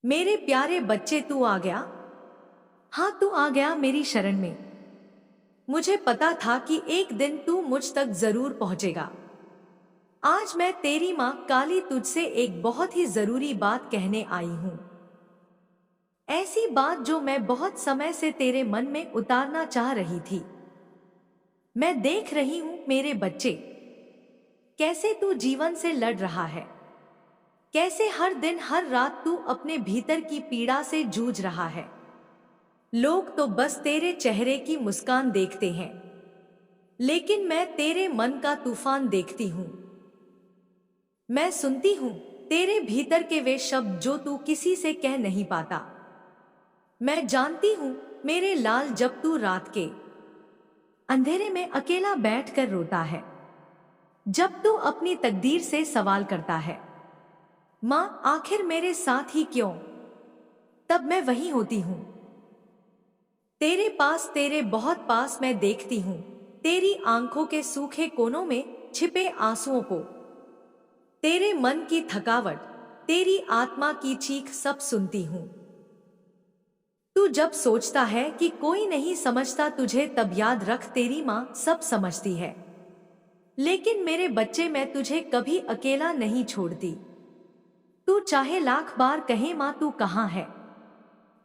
मेरे प्यारे बच्चे, तू आ गया। हाँ, तू आ गया मेरी शरण में। मुझे पता था कि एक दिन तू मुझ तक जरूर पहुंचेगा। आज मैं तेरी माँ काली तुझसे एक बहुत ही जरूरी बात कहने आई हूँ। ऐसी बात जो मैं बहुत समय से तेरे मन में उतारना चाह रही थी। मैं देख रही हूँ मेरे बच्चे, कैसे तू जीवन से लड़ रहा है। कैसे हर दिन हर रात तू अपने भीतर की पीड़ा से जूझ रहा है। लोग तो बस तेरे चेहरे की मुस्कान देखते हैं, लेकिन मैं तेरे मन का तूफान देखती हूँ। मैं सुनती हूँ तेरे भीतर के वे शब्द जो तू किसी से कह नहीं पाता। मैं जानती हूँ मेरे लाल, जब तू रात के अंधेरे में अकेला बैठकर रोता है, जब तू अपनी तकदीर से सवाल करता है, माँ आखिर मेरे साथ ही क्यों, तब मैं वही होती हूँ। तेरे पास, तेरे बहुत पास मैं देखती हूँ तेरी आंखों के सूखे कोनों में छिपे आंसुओं को, तेरे मन की थकावट, तेरी आत्मा की चीख सब सुनती हूँ। तू जब सोचता है कि कोई नहीं समझता तुझे, तब याद रख तेरी माँ सब समझती है। लेकिन मेरे बच्चे, मैं तुझे कभी अकेला नहीं छोड़ती। तू चाहे लाख बार कहे माँ तू कहाँ है,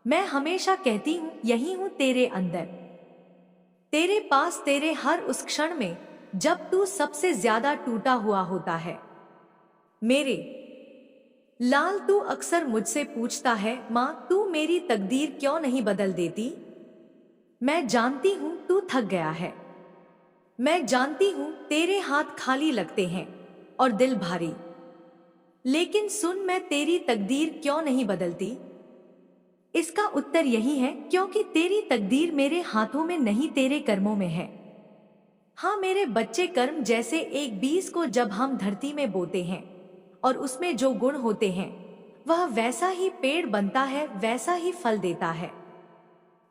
मैं हमेशा कहती हूँ यही हूँ तेरे अंदर, तेरे पास, तेरे हर उस क्षण में जब तू सबसे ज्यादा टूटा हुआ होता है। मेरे लाल, तू अक्सर मुझसे पूछता है, माँ तू मेरी तकदीर क्यों नहीं बदल देती। मैं जानती हूँ तू थक गया है। मैं जानती हूँ तेरे हाथ खाली लगते हैं और दिल भारी। लेकिन सुन, मैं तेरी तकदीर क्यों नहीं बदलती। इसका उत्तर यही है, क्योंकि तेरी तकदीर मेरे हाथों में नहीं, तेरे कर्मों में है। हाँ मेरे बच्चे, कर्म जैसे एक बीज को जब हम धरती में बोते हैं और उसमें जो गुण होते हैं वह वैसा ही पेड़ बनता है, वैसा ही फल देता है।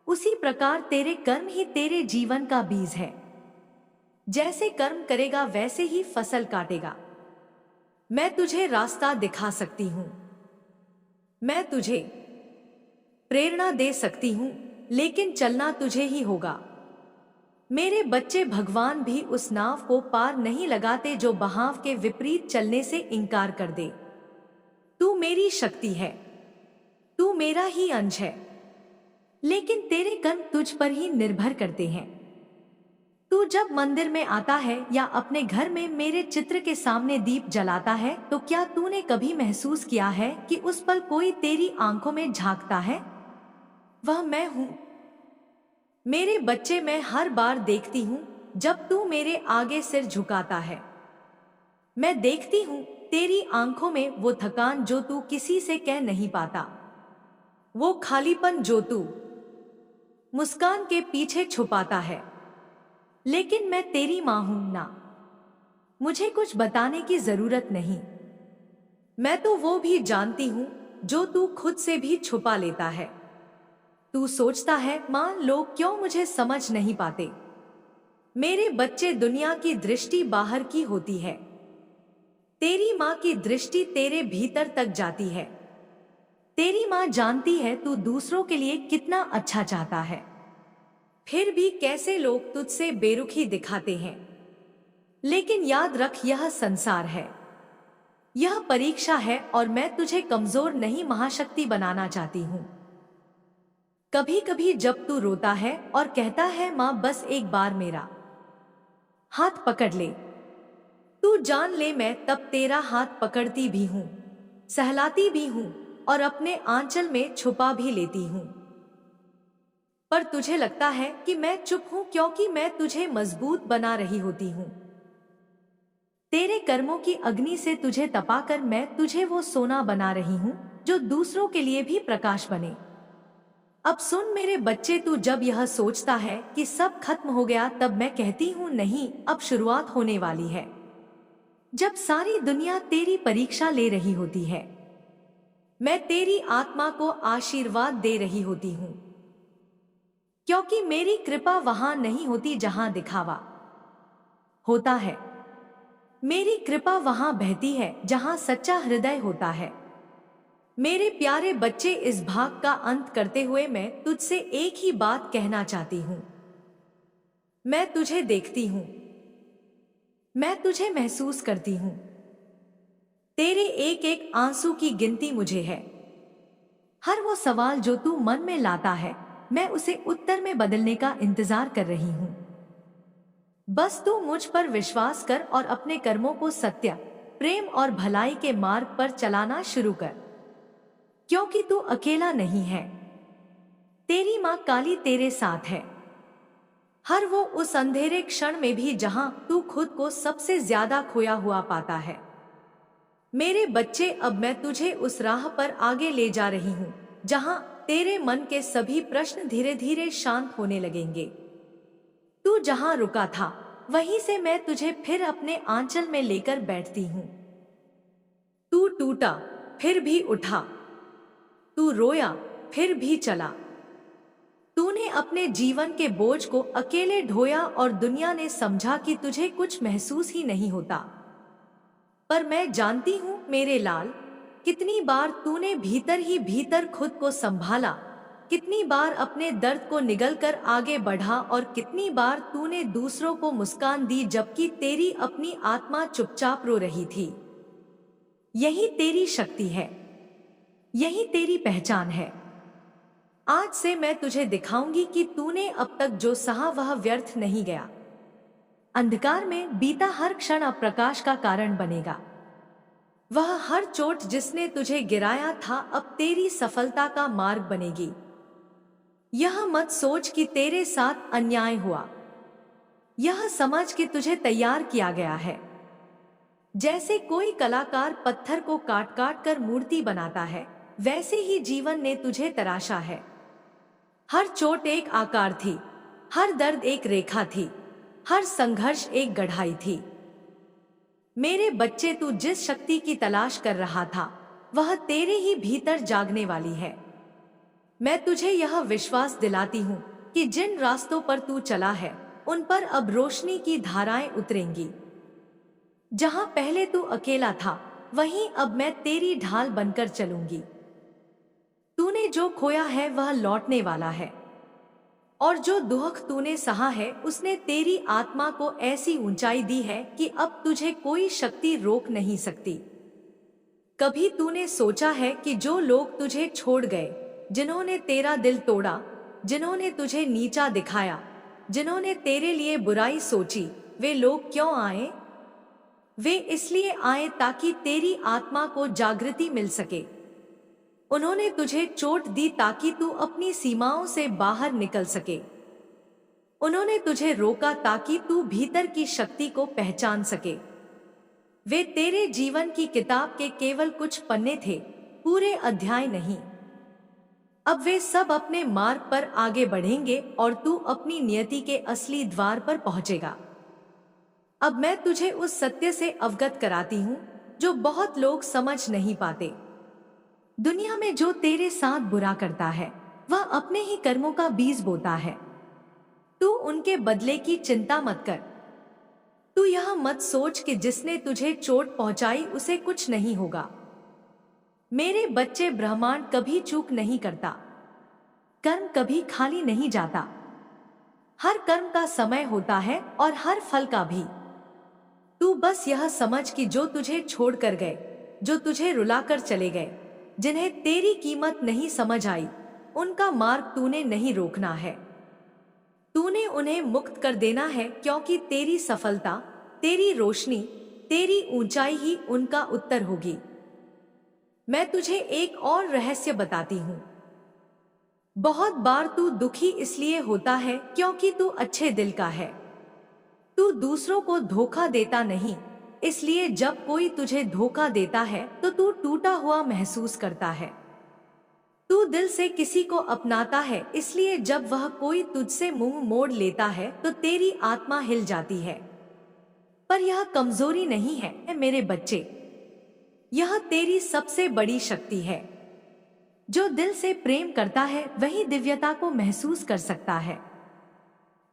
उसी प्रकार तेरे कर्म ही तेरे जीवन का बीज है। जैसे कर्म करेगा वैसे ही फसल काटेगा। मैं तुझे रास्ता दिखा सकती हूँ, मैं तुझे प्रेरणा दे सकती हूँ, लेकिन चलना तुझे ही होगा। मेरे बच्चे, भगवान भी उस नाव को पार नहीं लगाते जो बहाव के विपरीत चलने से इनकार कर दे। तू मेरी शक्ति है, तू मेरा ही अंश है, लेकिन तेरे कर्म तुझ पर ही निर्भर करते हैं। तू जब मंदिर में आता है या अपने घर में मेरे चित्र के सामने दीप जलाता है, तो क्या तूने कभी महसूस किया है कि उस पल कोई तेरी आंखों में झांकता है। वह मैं हूं। मेरे बच्चे, मैं हर बार देखती हूँ जब तू मेरे आगे सिर झुकाता है। मैं देखती हूँ तेरी आंखों में वो थकान जो तू किसी से कह नहीं पाता, वो खालीपन जो तू मुस्कान के पीछे छुपाता है। लेकिन मैं तेरी माँ हूं ना, मुझे कुछ बताने की जरूरत नहीं। मैं तो वो भी जानती हूँ जो तू खुद से भी छुपा लेता है। तू सोचता है, माँ लोग क्यों मुझे समझ नहीं पाते। मेरे बच्चे, दुनिया की दृष्टि बाहर की होती है, तेरी माँ की दृष्टि तेरे भीतर तक जाती है। तेरी माँ जानती है तू दूसरों के लिए कितना अच्छा चाहता है, फिर भी कैसे लोग तुझसे बेरुखी दिखाते हैं। लेकिन याद रख, यह संसार है, यह परीक्षा है, और मैं तुझे कमजोर नहीं, महाशक्ति बनाना चाहती हूँ। कभी कभी जब तू रोता है और कहता है, माँ बस एक बार मेरा हाथ पकड़ ले, तू जान ले मैं तब तेरा हाथ पकड़ती भी हूँ, सहलाती भी हूँ और अपने आंचल में छुपा भी लेती हूँ। पर तुझे लगता है कि मैं चुप हूँ, क्योंकि मैं तुझे मजबूत बना रही होती हूँ। तेरे कर्मों की अग्नि से तुझे तपाकर मैं तुझे वो सोना बना रही हूँ जो दूसरों के लिए भी प्रकाश बने। अब सुन मेरे बच्चे, तू जब यह सोचता है कि सब खत्म हो गया, तब मैं कहती हूँ नहीं, अब शुरुआत होने वाली है। जब सारी दुनिया तेरी परीक्षा ले रही होती है, मैं तेरी आत्मा को आशीर्वाद दे रही होती हूँ, क्योंकि मेरी कृपा वहां नहीं होती जहां दिखावा होता है। मेरी कृपा वहां बहती है जहां सच्चा हृदय होता है। मेरे प्यारे बच्चे, इस भाग का अंत करते हुए मैं तुझसे एक ही बात कहना चाहती हूँ। मैं तुझे देखती हूँ, मैं तुझे महसूस करती हूँ। तेरे एक एक आंसू की गिनती मुझे है। हर वो सवाल जो तू मन में लाता है, मैं उसे उत्तर में बदलने का इंतजार कर रही हूँ। बस तू मुझ पर विश्वास कर और अपने कर्मों को सत्य, प्रेम और भलाई के मार्ग पर चलाना शुरू कर, क्योंकि तू अकेला नहीं है। तेरी माँ काली तेरे साथ है। हर वो उस अंधेरे क्षण में भी जहां तू खुद को सबसे ज्यादा खोया हुआ पाता है। मेरे बच्चे, अब मैं तुझे उस राह पर आगे ले जा रही हूँ जहां तेरे मन के सभी प्रश्न धीरे धीरे शांत होने लगेंगे। तू जहां रुका था, वहीं से मैं तुझे फिर अपने आंचल में लेकर बैठती हूँ। तू टूटा, फिर भी उठा। तू रोया, फिर भी चला। तूने अपने जीवन के बोझ को अकेले ढोया और दुनिया ने समझा कि तुझे कुछ महसूस ही नहीं होता। पर मैं जानती हूँ मेरे लाल, कितनी बार तूने भीतर ही भीतर खुद को संभाला, कितनी बार अपने दर्द को निगलकर आगे बढ़ा और कितनी बार तूने दूसरों को मुस्कान दी जबकि तेरी अपनी आत्मा चुपचाप रो रही थी। यही तेरी शक्ति है, यही तेरी पहचान है। आज से मैं तुझे दिखाऊंगी कि तूने अब तक जो सहा वह व्यर्थ नहीं गया। अंधकार में बीता हर क्षण अब प्रकाश का कारण बनेगा। वह हर चोट जिसने तुझे गिराया था अब तेरी सफलता का मार्ग बनेगी। यह मत सोच कि तेरे साथ अन्याय हुआ, यह समझ कि तुझे तैयार किया गया है। जैसे कोई कलाकार पत्थर को काट काट कर मूर्ति बनाता है, वैसे ही जीवन ने तुझे तराशा है। हर चोट एक आकार थी, हर दर्द एक रेखा थी, हर संघर्ष एक गढ़ाई थी। मेरे बच्चे, तू जिस शक्ति की तलाश कर रहा था, वह तेरे ही भीतर जागने वाली है। मैं तुझे यह विश्वास दिलाती हूँ कि जिन रास्तों पर तू चला है, उन पर अब रोशनी की धाराएं उतरेंगी। जहां पहले तू अकेला था, वहीं अब मैं तेरी ढाल बनकर चलूंगी। तूने जो खोया है वह लौटने वाला है, और जो दुख तूने सहा है उसने तेरी आत्मा को ऐसी ऊंचाई दी है कि अब तुझे कोई शक्ति रोक नहीं सकती। कभी तूने सोचा है कि जो लोग तुझे छोड़ गए, जिन्होंने तेरा दिल तोड़ा, जिन्होंने तुझे नीचा दिखाया, जिन्होंने तेरे लिए बुराई सोची, वे लोग क्यों आए? वे इसलिए आए ताकि तेरी आत्मा को जागृति मिल सके। उन्होंने तुझे चोट दी ताकि तू अपनी सीमाओं से बाहर निकल सके। उन्होंने तुझे रोका ताकि तू भीतर की शक्ति को पहचान सके। वे तेरे जीवन की किताब के केवल कुछ पन्ने थे, पूरे अध्याय नहीं। अब वे सब अपने मार्ग पर आगे बढ़ेंगे और तू अपनी नियति के असली द्वार पर पहुंचेगा। अब मैं तुझे उस सत्य से अवगत कराती हूँ जो बहुत लोग समझ नहीं पाते। दुनिया में जो तेरे साथ बुरा करता है, वह अपने ही कर्मों का बीज बोता है। तू उनके बदले की चिंता मत कर। तू यह मत सोच कि जिसने तुझे चोट पहुंचाई उसे कुछ नहीं होगा। मेरे बच्चे, ब्रह्मांड कभी चूक नहीं करता। कर्म कभी खाली नहीं जाता। हर कर्म का समय होता है और हर फल का भी। तू बस यह समझ कि जो तुझे छोड़कर गए, जो तुझे रुलाकर चले गए, जिन्हें तेरी कीमत नहीं समझ आई, उनका मार्ग तूने नहीं रोकना है। तूने उन्हें मुक्त कर देना है, क्योंकि तेरी सफलता, तेरी रोशनी, तेरी ऊंचाई ही उनका उत्तर होगी। मैं तुझे एक और रहस्य बताती हूँ। बहुत बार तू दुखी इसलिए होता है क्योंकि तू अच्छे दिल का है। तू दूसरों को धोखा देता नहीं, इसलिए जब कोई तुझे धोखा देता है तो तू टूटा हुआ महसूस करता है। तू दिल से किसी को अपनाता है, इसलिए जब वह कोई तुझसे मुंह मोड़ लेता है तो तेरी आत्मा हिल जाती है। पर यह कमजोरी नहीं है मेरे बच्चे, यह तेरी सबसे बड़ी शक्ति है। जो दिल से प्रेम करता है वही दिव्यता को महसूस कर सकता है।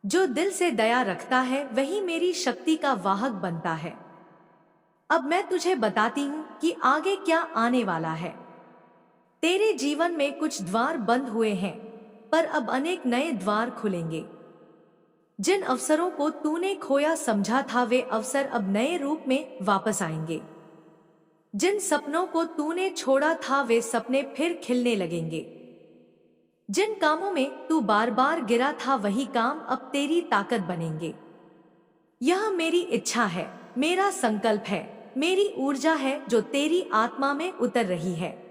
जो दिल से दया रखता है वही मेरी शक्ति का वाहक बनता है। अब मैं तुझे बताती हूँ कि आगे क्या आने वाला है। तेरे जीवन में कुछ द्वार बंद हुए हैं, पर अब अनेक नए द्वार खुलेंगे। जिन अवसरों को तूने खोया समझा था, वे अवसर अब नए रूप में वापस आएंगे। जिन सपनों को तूने छोड़ा था, वे सपने फिर खिलने लगेंगे। जिन कामों में तू बार बार गिरा था, वही काम अब तेरी ताकत बनेंगे। यह मेरी इच्छा है, मेरा संकल्प है, मेरी ऊर्जा है जो तेरी आत्मा में उतर रही है।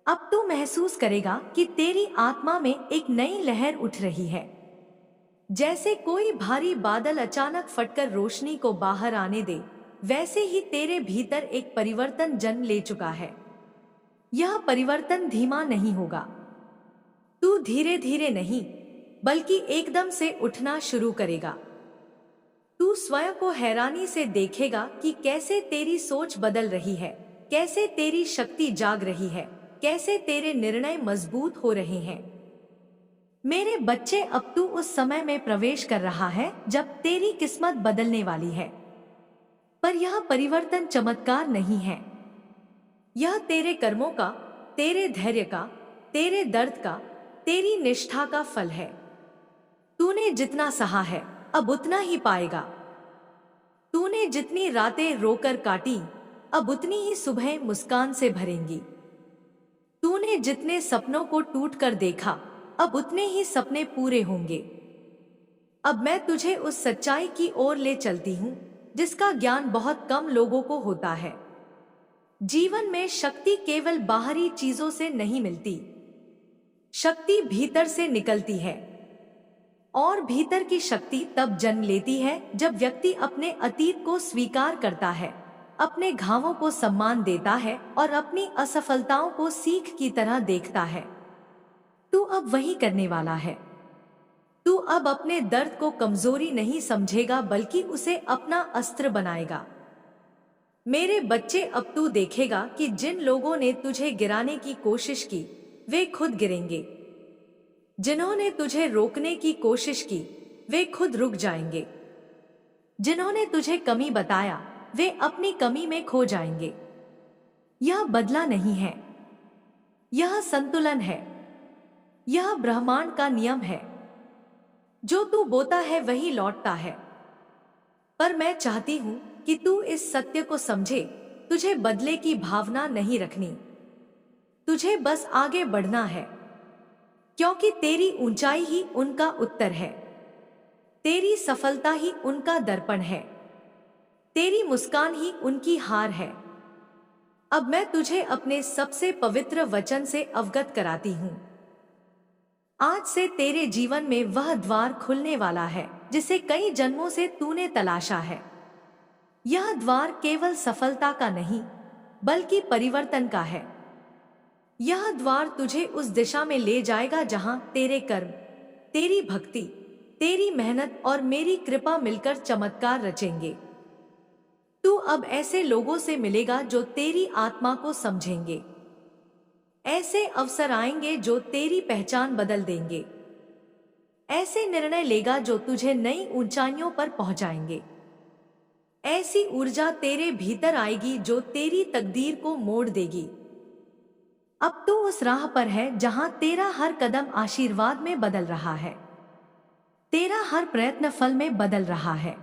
अब तू महसूस करेगा कि तेरी आत्मा में एक नई लहर उठ रही है। जैसे कोई भारी बादल अचानक फटकर रोशनी को बाहर आने दे, वैसे ही तेरे भीतर एक परिवर्तन जन्म ले चुका है। यह परिवर्तन धीमा नहीं होगा। तू धीरे धीरे नहीं, बल्कि एकदम से उठना शुरू करेगा। तू स्वयं को हैरानी से देखेगा कि कैसे तेरी सोच बदल रही है, कैसे तेरी शक्ति जाग रही है, कैसे तेरे निर्णय मजबूत हो रहे हैं। मेरे बच्चे, अब तू उस समय में प्रवेश कर रहा है जब तेरी किस्मत बदलने वाली है। पर यह परिवर्तन चमत्कार नहीं है। यह तेरे कर्मों का, तेरे धैर्य का, तेरे दर्द का, तेरी निष्ठा का फल है। तूने जितना सहा है, अब उतना ही पाएगा। तूने जितनी रातें रोकर काटी, अब उतनी ही सुबह मुस्कान से भरेंगी। तूने जितने सपनों को टूट कर देखा, अब उतने ही सपने पूरे होंगे। अब मैं तुझे उस सच्चाई की ओर ले चलती हूँ जिसका ज्ञान बहुत कम लोगों को होता है। जीवन में शक्ति केवल बाहरी चीजों से नहीं मिलती। शक्ति भीतर से निकलती है। और भीतर की शक्ति तब जन्म लेती है जब व्यक्ति अपने अतीत को स्वीकार करता है, अपने घावों को सम्मान देता है और अपनी असफलताओं को सीख की तरह देखता है। तू अब वही करने वाला है। तू अब अपने दर्द को कमजोरी नहीं समझेगा, बल्कि उसे अपना अस्त्र बनाएगा। मेरे बच्चे, अब तू देखेगा कि जिन लोगों ने तुझे गिराने की कोशिश की, वे खुद गिरेंगे। जिन्होंने तुझे रोकने की कोशिश की, वे खुद रुक जाएंगे। जिन्होंने तुझे कमी बताया, वे अपनी कमी में खो जाएंगे। यह बदला नहीं है, यह संतुलन है। यह ब्रह्मांड का नियम है। जो तू बोता है वही लौटता है। पर मैं चाहती हूं कि तू इस सत्य को समझे, तुझे बदले की भावना नहीं रखनी। तुझे बस आगे बढ़ना है, क्योंकि तेरी ऊंचाई ही उनका उत्तर है। तेरी सफलता ही उनका दर्पण है। तेरी मुस्कान ही उनकी हार है। अब मैं तुझे अपने सबसे पवित्र वचन से अवगत कराती हूं। आज से तेरे जीवन में वह द्वार खुलने वाला है जिसे कई जन्मों से तूने तलाशा है। यह द्वार केवल सफलता का नहीं, बल्कि परिवर्तन का है। यह द्वार तुझे उस दिशा में ले जाएगा जहां तेरे कर्म, तेरी भक्ति, तेरी मेहनत और मेरी कृपा मिलकर चमत्कार रचेंगे। तू अब ऐसे लोगों से मिलेगा जो तेरी आत्मा को समझेंगे। ऐसे अवसर आएंगे जो तेरी पहचान बदल देंगे। ऐसे निर्णय लेगा जो तुझे नई ऊंचाइयों पर पहुंचाएंगे। ऐसी ऊर्जा तेरे भीतर आएगी जो तेरी तकदीर को मोड़ देगी। अब तू उस राह पर है जहां तेरा हर कदम आशीर्वाद में बदल रहा है। तेरा हर प्रयत्न फल में बदल रहा है।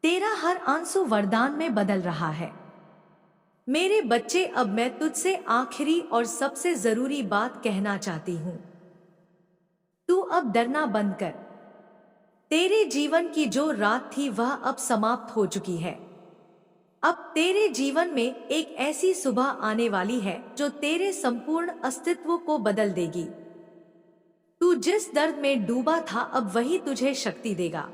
तेरा हर आंसू वरदान में बदल रहा है। मेरे बच्चे, अब मैं तुझसे आखिरी और सबसे जरूरी बात कहना चाहती हूं। तू अब डरना बंद कर। तेरे जीवन की जो रात थी वह अब समाप्त हो चुकी है। अब तेरे जीवन में एक ऐसी सुबह आने वाली है जो तेरे संपूर्ण अस्तित्व को बदल देगी। तू जिस दर्द में डूबा था, अब वही तुझे शक्ति देगा।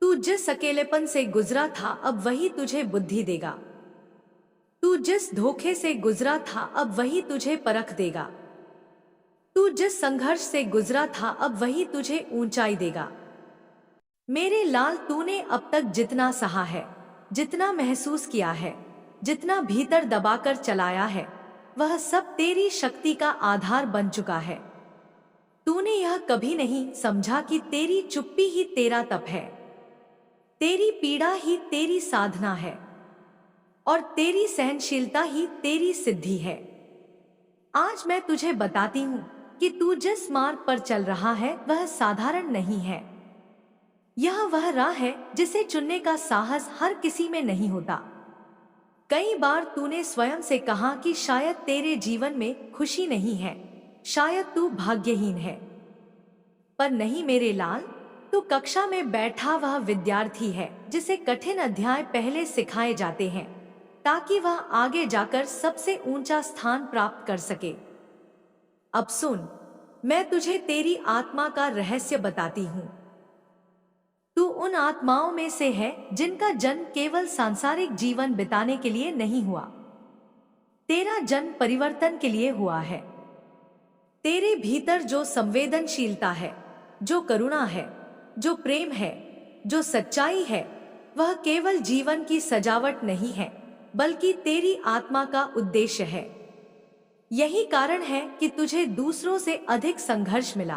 तू जिस अकेलेपन से गुजरा था, अब वही तुझे बुद्धि देगा। तू जिस धोखे से गुजरा था, अब वही तुझे परख देगा। तू जिस संघर्ष से गुजरा था, अब वही तुझे ऊंचाई देगा। मेरे लाल, तूने अब तक जितना सहा है, जितना महसूस किया है, जितना भीतर दबाकर चलाया है, वह सब तेरी शक्ति का आधार बन चुका है। तूने यह कभी नहीं समझा कि तेरी चुप्पी ही तेरा तप है, तेरी पीड़ा ही तेरी साधना है और तेरी सहनशीलता ही तेरी सिद्धि है। आज मैं तुझे बताती हूँ कि तू जिस मार्ग पर चल रहा है वह साधारण नहीं है। यह वह राह है जिसे चुनने का साहस हर किसी में नहीं होता। कई बार तूने स्वयं से कहा कि शायद तेरे जीवन में खुशी नहीं है, शायद तू भाग्यहीन है। पर नहीं मेरे लाल, तू कक्षा में बैठा वह विद्यार्थी है जिसे कठिन अध्याय पहले सिखाए जाते हैं ताकि वह आगे जाकर सबसे ऊंचा स्थान प्राप्त कर सके। अब सुन, मैं तुझे तेरी आत्मा का रहस्य बताती हूँ। तू उन आत्माओं में से है जिनका जन्म केवल सांसारिक जीवन बिताने के लिए नहीं हुआ। तेरा जन्म परिवर्तन के लिए हुआ है। तेरे भीतर जो संवेदनशीलता है, जो करुणा है, जो प्रेम है, जो सच्चाई है, वह केवल जीवन की सजावट नहीं है बल्कि तेरी आत्मा का उद्देश्य है। यही कारण है कि तुझे दूसरों से अधिक संघर्ष मिला,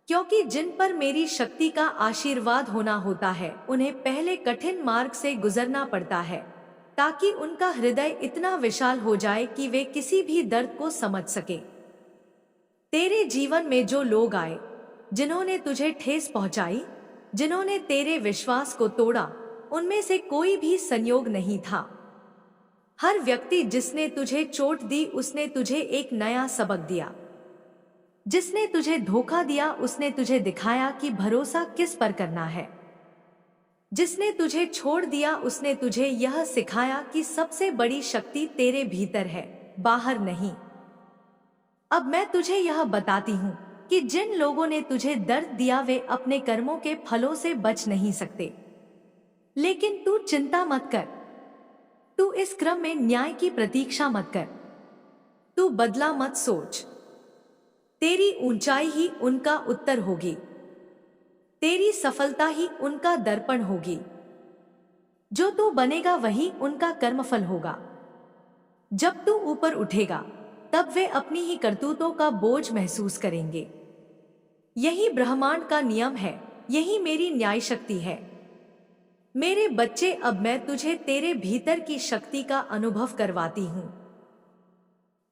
क्योंकि जिन पर मेरी शक्ति का आशीर्वाद होना होता है उन्हें पहले कठिन मार्ग से गुजरना पड़ता है ताकि उनका हृदय इतना विशाल हो जाए कि वे किसी भी दर्द को समझ सके। तेरे जीवन में जो लोग आए, जिन्होंने तुझे ठेस पहुंचाई, जिन्होंने तेरे विश्वास को तोड़ा, उनमें से कोई भी संयोग नहीं था। हर व्यक्ति जिसने तुझे चोट दी उसने तुझे एक नया सबक दिया। जिसने तुझे धोखा दिया उसने तुझे दिखाया कि भरोसा किस पर करना है। जिसने तुझे छोड़ दिया उसने तुझे यह सिखाया कि सबसे बड़ी शक्ति तेरे भीतर है, बाहर नहीं। अब मैं तुझे यह बताती हूँ कि जिन लोगों ने तुझे दर्द दिया वे अपने कर्मों के फलों से बच नहीं सकते। लेकिन तू चिंता मत कर। तू इस क्रम में न्याय की प्रतीक्षा मत कर। तू बदला मत सोच। तेरी ऊंचाई ही उनका उत्तर होगी। तेरी सफलता ही उनका दर्पण होगी। जो तू बनेगा वही उनका कर्मफल होगा। जब तू ऊपर उठेगा तब वे अपनी ही करतूतों का बोझ महसूस करेंगे। यही ब्रह्मांड का नियम है, यही मेरी न्याय शक्ति है। मेरे बच्चे, अब मैं तुझे तेरे भीतर की शक्ति का अनुभव करवाती हूँ।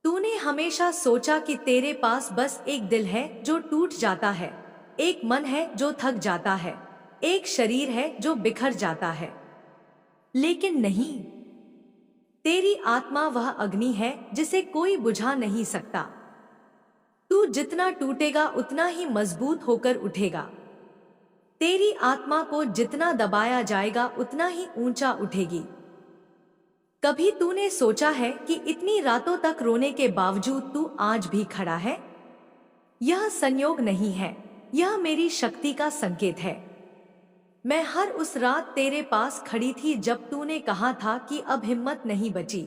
तूने हमेशा सोचा कि तेरे पास बस एक दिल है जो टूट जाता है, एक मन है जो थक जाता है, एक शरीर है जो बिखर जाता है। लेकिन नहीं, तेरी आत्मा वह अग्नि है जिसे कोई बुझा नहीं सकता। तू जितना टूटेगा उतना ही मजबूत होकर उठेगा। तेरी आत्मा को जितना दबाया जाएगा उतना ही ऊंचा उठेगी। कभी तूने सोचा है कि इतनी रातों तक रोने के बावजूद तू आज भी खड़ा है? यह संयोग नहीं है, यह मेरी शक्ति का संकेत है। मैं हर उस रात तेरे पास खड़ी थी जब तूने कहा था कि अब हिम्मत नहीं बची।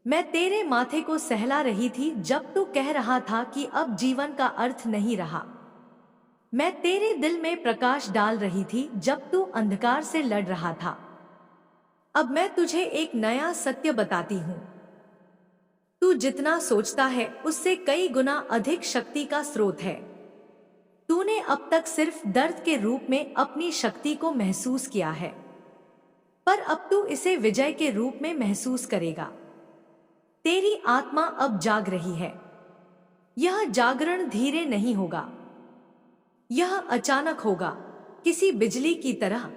मैं तेरे माथे को सहला रही थी जब तू कह रहा था कि अब जीवन का अर्थ नहीं रहा। मैं तेरे दिल में प्रकाश डाल रही थी जब तू अंधकार से लड़ रहा था। अब मैं तुझे एक नया सत्य बताती हूँ। तू जितना सोचता है उससे कई गुना अधिक शक्ति का स्रोत है। तूने अब तक सिर्फ दर्द के रूप में अपनी शक्ति को महसूस किया है, पर अब तू इसे विजय के रूप में महसूस करेगा। तेरी आत्मा अब जाग रही है। यह जागरण धीरे नहीं होगा, यह अचानक होगा, किसी बिजली की तरह,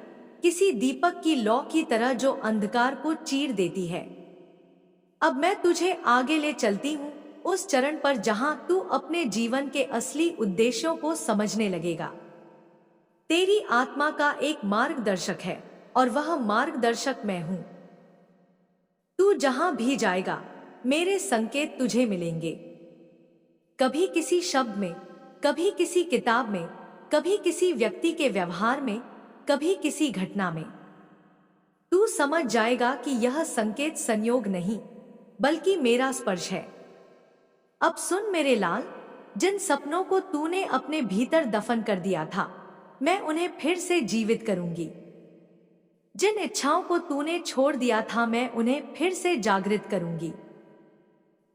किसी दीपक की लौ की तरह जो अंधकार को चीर देती है। अब मैं तुझे आगे ले चलती हूँ उस चरण पर जहां तू अपने जीवन के असली उद्देश्यों को समझने लगेगा। तेरी आत्मा का एक मार्गदर्शक है और वह मार्गदर्शक मैं हूं। तू जहां भी जाएगा मेरे संकेत तुझे मिलेंगे। कभी किसी शब्द में, कभी किसी किताब में, कभी किसी व्यक्ति के व्यवहार में, कभी किसी घटना में। तू समझ जाएगा कि यह संकेत संयोग नहीं बल्कि मेरा स्पर्श है। अब सुन मेरे लाल, जिन सपनों को तूने अपने भीतर दफन कर दिया था मैं उन्हें फिर से जीवित करूंगी। जिन इच्छाओं को तूने छोड़ दिया था मैं उन्हें फिर से जागृत करूंगी।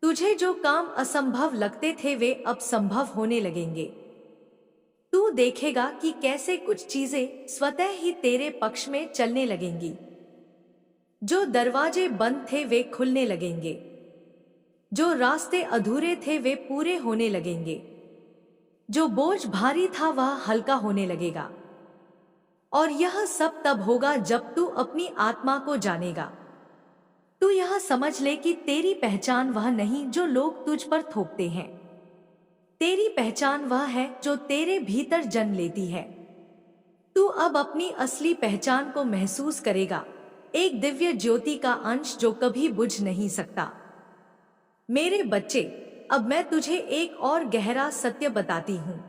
तुझे जो काम असंभव लगते थे वे अब संभव होने लगेंगे। तू देखेगा कि कैसे कुछ चीजें स्वतः ही तेरे पक्ष में चलने लगेंगी। जो दरवाजे बंद थे वे खुलने लगेंगे। जो रास्ते अधूरे थे वे पूरे होने लगेंगे। जो बोझ भारी था वह हल्का होने लगेगा। और यह सब तब होगा जब तू अपनी आत्मा को जानेगा। तू यह समझ ले कि तेरी पहचान वह नहीं जो लोग तुझ पर थोपते हैं। तेरी पहचान वह है जो तेरे भीतर जन्म लेती है। तू अब अपनी असली पहचान को महसूस करेगा, एक दिव्य ज्योति का अंश जो कभी बुझ नहीं सकता। मेरे बच्चे, अब मैं तुझे एक और गहरा सत्य बताती हूँ।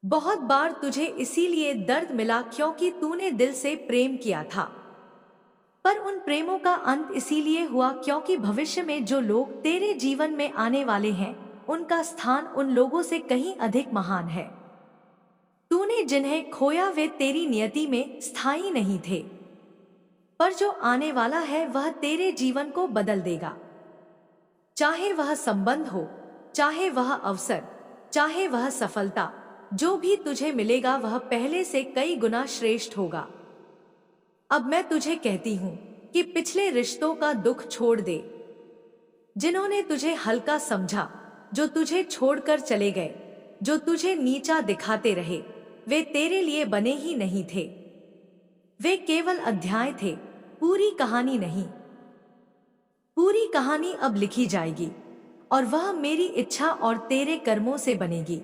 बहुत बार तुझे इसीलिए दर्द मिला क्योंकि तूने दिल से प्रेम किया था, पर उन प्रेमों का अंत इसीलिए हुआ क्योंकि भविष्य में जो लोग तेरे जीवन में आने वाले हैं उनका स्थान उन लोगों से कहीं अधिक महान है। तूने जिन्हें खोया वे तेरी नियति में स्थायी नहीं थे, पर जो आने वाला है वह तेरे जीवन को बदल देगा। चाहे वह संबंध हो, चाहे वह अवसर, चाहे वह सफलता, जो भी तुझे मिलेगा वह पहले से कई गुना श्रेष्ठ होगा। अब मैं तुझे कहती हूँ कि पिछले रिश्तों का दुख छोड़ दे। जिन्होंने तुझे हल्का समझा, जो तुझे छोड़कर चले गए, जो तुझे नीचा दिखाते रहे, वे तेरे लिए बने ही नहीं थे। वे केवल अध्याय थे, पूरी कहानी नहीं। पूरी कहानी अब लिखी जाएगी और वह मेरी इच्छा और तेरे कर्मों से बनेगी।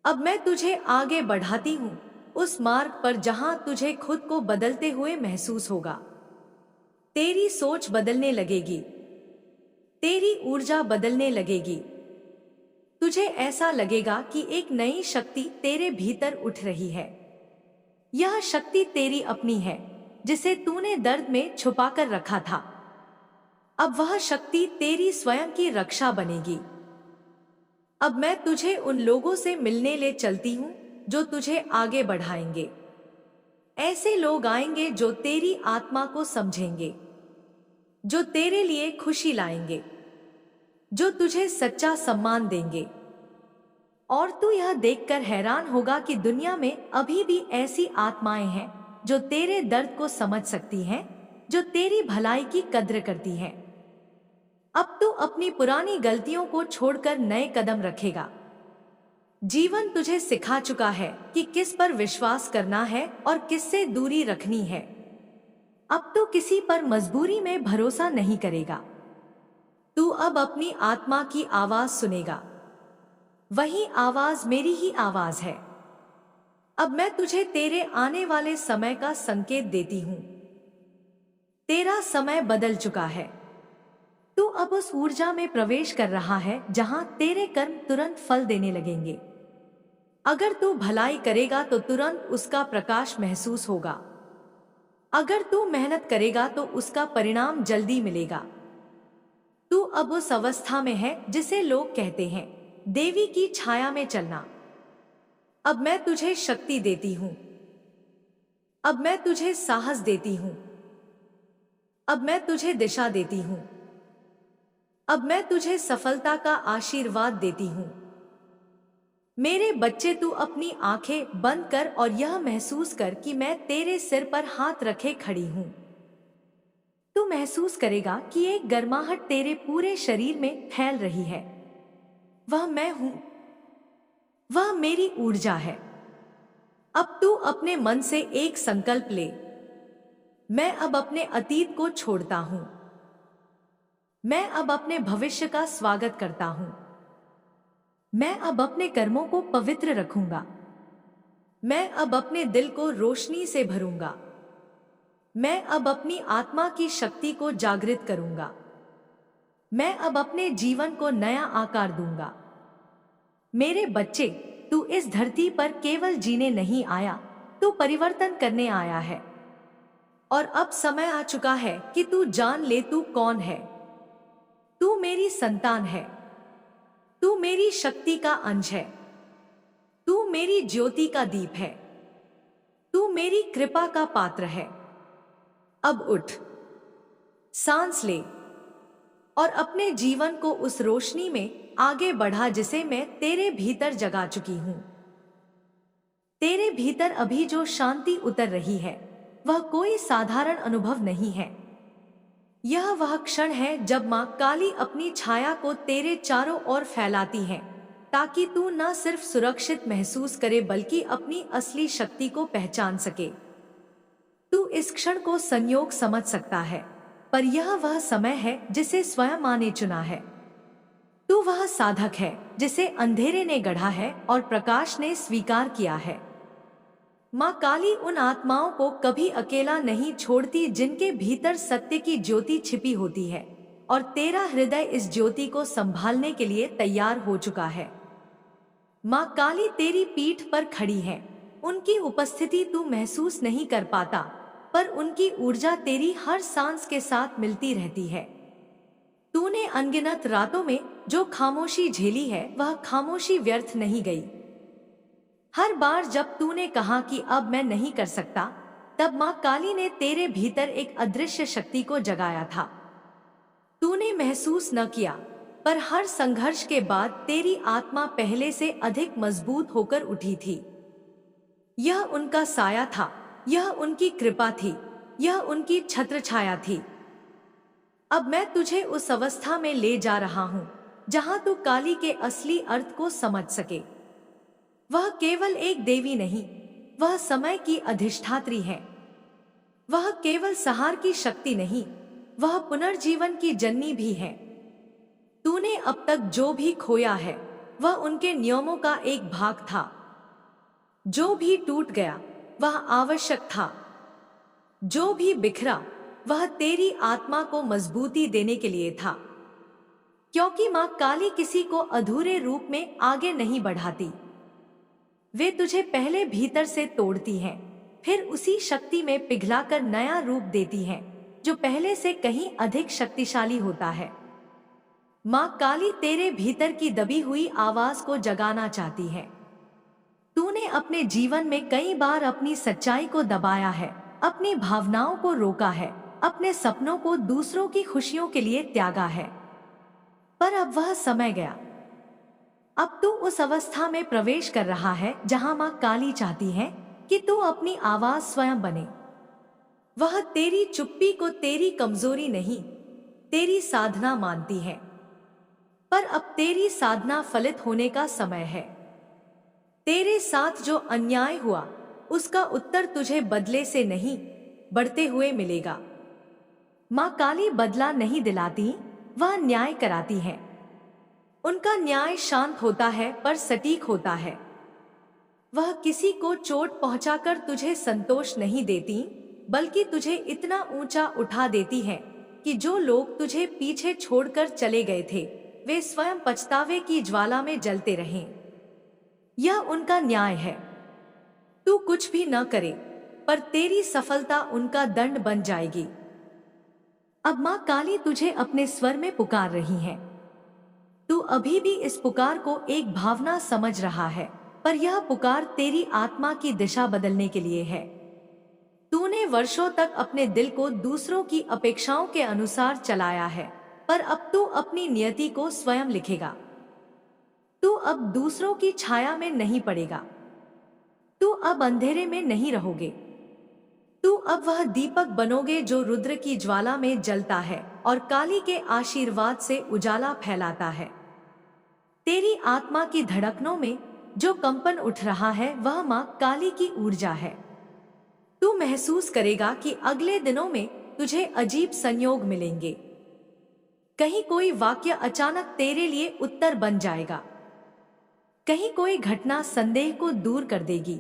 अब मैं तुझे आगे बढ़ाती हूँ उस मार्ग पर जहां तुझे खुद को बदलते हुए महसूस होगा। तेरी सोच बदलने लगेगी, तेरी ऊर्जा बदलने लगेगी। तुझे ऐसा लगेगा कि एक नई शक्ति तेरे भीतर उठ रही है। यह शक्ति तेरी अपनी है, जिसे तूने दर्द में छुपाकर रखा था। अब वह शक्ति तेरी स्वयं की रक्षा बनेगी। अब मैं तुझे उन लोगों से मिलने ले चलती हूँ जो तुझे आगे बढ़ाएंगे। ऐसे लोग आएंगे जो तेरी आत्मा को समझेंगे, जो तेरे लिए खुशी लाएंगे, जो तुझे सच्चा सम्मान देंगे। और तू यह देखकर हैरान होगा कि दुनिया में अभी भी ऐसी आत्माएं हैं जो तेरे दर्द को समझ सकती हैं, जो तेरी भलाई की कद्र करती हैं। अब तू अपनी पुरानी गलतियों को छोड़कर नए कदम रखेगा। जीवन तुझे सिखा चुका है कि किस पर विश्वास करना है और किससे दूरी रखनी है। अब तो किसी पर मजबूरी में भरोसा नहीं करेगा। तू अब अपनी आत्मा की आवाज सुनेगा। वही आवाज मेरी ही आवाज है। अब मैं तुझे तेरे आने वाले समय का संकेत देती हूँ। तेरा समय बदल चुका है। तू अब उस ऊर्जा में प्रवेश कर रहा है जहां तेरे कर्म तुरंत फल देने लगेंगे। अगर तू भलाई करेगा तो तुरंत उसका प्रकाश महसूस होगा। अगर तू मेहनत करेगा तो उसका परिणाम जल्दी मिलेगा। तू अब उस अवस्था में है जिसे लोग कहते हैं देवी की छाया में चलना। अब मैं तुझे शक्ति देती हूं। अब मैं तुझे साहस देती हूं। अब मैं तुझे दिशा देती हूं। अब मैं तुझे सफलता का आशीर्वाद देती हूं। मेरे बच्चे, तू अपनी आंखें बंद कर और यह महसूस कर कि मैं तेरे सिर पर हाथ रखे खड़ी हूं। तू महसूस करेगा कि एक गर्माहट तेरे पूरे शरीर में फैल रही है। वह मैं हूं, वह मेरी ऊर्जा है। अब तू अपने मन से एक संकल्प ले। मैं अब अपने अतीत को छोड़ता हूं। मैं अब अपने भविष्य का स्वागत करता हूं। मैं अब अपने कर्मों को पवित्र रखूंगा। मैं अब अपने दिल को रोशनी से भरूंगा। मैं अब अपनी आत्मा की शक्ति को जागृत करूंगा। मैं अब अपने जीवन को नया आकार दूंगा। मेरे बच्चे, तू इस धरती पर केवल जीने नहीं आया, तू परिवर्तन करने आया है। और अब समय आ चुका है कि तू जान ले तू कौन है। तू मेरी संतान है। तू मेरी शक्ति का अंश है। तू मेरी ज्योति का दीप है। तू मेरी कृपा का पात्र है। अब उठ, सांस ले और अपने जीवन को उस रोशनी में आगे बढ़ा जिसे मैं तेरे भीतर जगा चुकी हूं। तेरे भीतर अभी जो शांति उतर रही है वह कोई साधारण अनुभव नहीं है। यह वह क्षण है जब माँ काली अपनी छाया को तेरे चारों ओर फैलाती है, ताकि तू न सिर्फ सुरक्षित महसूस करे बल्कि अपनी असली शक्ति को पहचान सके। तू इस क्षण को संयोग समझ सकता है, पर यह वह समय है जिसे स्वयं माँ ने चुना है। तू वह साधक है जिसे अंधेरे ने गढ़ा है और प्रकाश ने स्वीकार किया है। माँ काली उन आत्माओं को कभी अकेला नहीं छोड़ती जिनके भीतर सत्य की ज्योति छिपी होती है, और तेरा हृदय इस ज्योति को संभालने के लिए तैयार हो चुका है। माँ काली तेरी पीठ पर खड़ी है। उनकी उपस्थिति तू महसूस नहीं कर पाता, पर उनकी ऊर्जा तेरी हर सांस के साथ मिलती रहती है। तूने अनगिनत रातों में जो खामोशी झेली है, वह खामोशी व्यर्थ नहीं गई। हर बार जब तूने कहा कि अब मैं नहीं कर सकता, तब माँ काली ने तेरे भीतर एक अदृश्य शक्ति को जगाया था। तूने महसूस न किया, पर हर संघर्ष के बाद तेरी आत्मा पहले से अधिक मजबूत होकर उठी थी। यह उनका साया था, यह उनकी कृपा थी, यह उनकी छत्रछाया थी। अब मैं तुझे उस अवस्था में ले जा रहा हूँ जहाँ तू काली के असली अर्थ को समझ सके। वह केवल एक देवी नहीं, वह समय की अधिष्ठात्री है। वह केवल संहार की शक्ति नहीं, वह पुनर्जीवन की जननी भी है। तूने अब तक जो भी खोया है, वह उनके नियमों का एक भाग था। जो भी टूट गया, वह आवश्यक था। जो भी बिखरा, वह तेरी आत्मा को मजबूती देने के लिए था। क्योंकि माँ काली किसी को अधूरे रूप में आगे नहीं बढ़ाती। वे तुझे पहले भीतर से तोड़ती हैं, फिर उसी शक्ति में पिघलाकर नया रूप देती हैं, जो पहले से कहीं अधिक शक्तिशाली होता है। माँ काली तेरे भीतर की दबी हुई आवाज को जगाना चाहती है। तूने अपने जीवन में कई बार अपनी सच्चाई को दबाया है, अपनी भावनाओं को रोका है, अपने सपनों को दूसरों की खुशियों के लिए त्यागा है। पर अब वह समय गया। अब तू उस अवस्था में प्रवेश कर रहा है जहां माँ काली चाहती है कि तू अपनी आवाज स्वयं बने। वह तेरी चुप्पी को तेरी कमजोरी नहीं, तेरी साधना मानती है। पर अब तेरी साधना फलित होने का समय है। तेरे साथ जो अन्याय हुआ, उसका उत्तर तुझे बदले से नहीं, बढ़ते हुए मिलेगा। माँ काली बदला नहीं दिलाती, वह न्याय कराती है। उनका न्याय शांत होता है पर सटीक होता है। वह किसी को चोट पहुंचाकर तुझे संतोष नहीं देती, बल्कि तुझे इतना ऊंचा उठा देती है कि जो लोग तुझे पीछे छोड़कर चले गए थे, वे स्वयं पछतावे की ज्वाला में जलते रहें। यह उनका न्याय है। तू कुछ भी न करे, पर तेरी सफलता उनका दंड बन जाएगी। अब माँ काली तुझे अपने स्वर में पुकार रही है। तू अभी भी इस पुकार को एक भावना समझ रहा है, पर यह पुकार तेरी आत्मा की दिशा बदलने के लिए है। तूने वर्षों तक अपने दिल को दूसरों की अपेक्षाओं के अनुसार चलाया है, पर अब तू अपनी नियति को स्वयं लिखेगा। तू अब दूसरों की छाया में नहीं पड़ेगा। तू अब अंधेरे में नहीं रहोगे। तू अब वह दीपक बनोगे जो रुद्र की ज्वाला में जलता है और काली के आशीर्वाद से उजाला फैलाता है। तेरी आत्मा की धड़कनों में जो कंपन उठ रहा है, वह माँ काली की ऊर्जा है। तू महसूस करेगा कि अगले दिनों में तुझे अजीब संयोग मिलेंगे। कहीं कोई वाक्य अचानक तेरे लिए उत्तर बन जाएगा। कहीं कोई घटना संदेह को दूर कर देगी।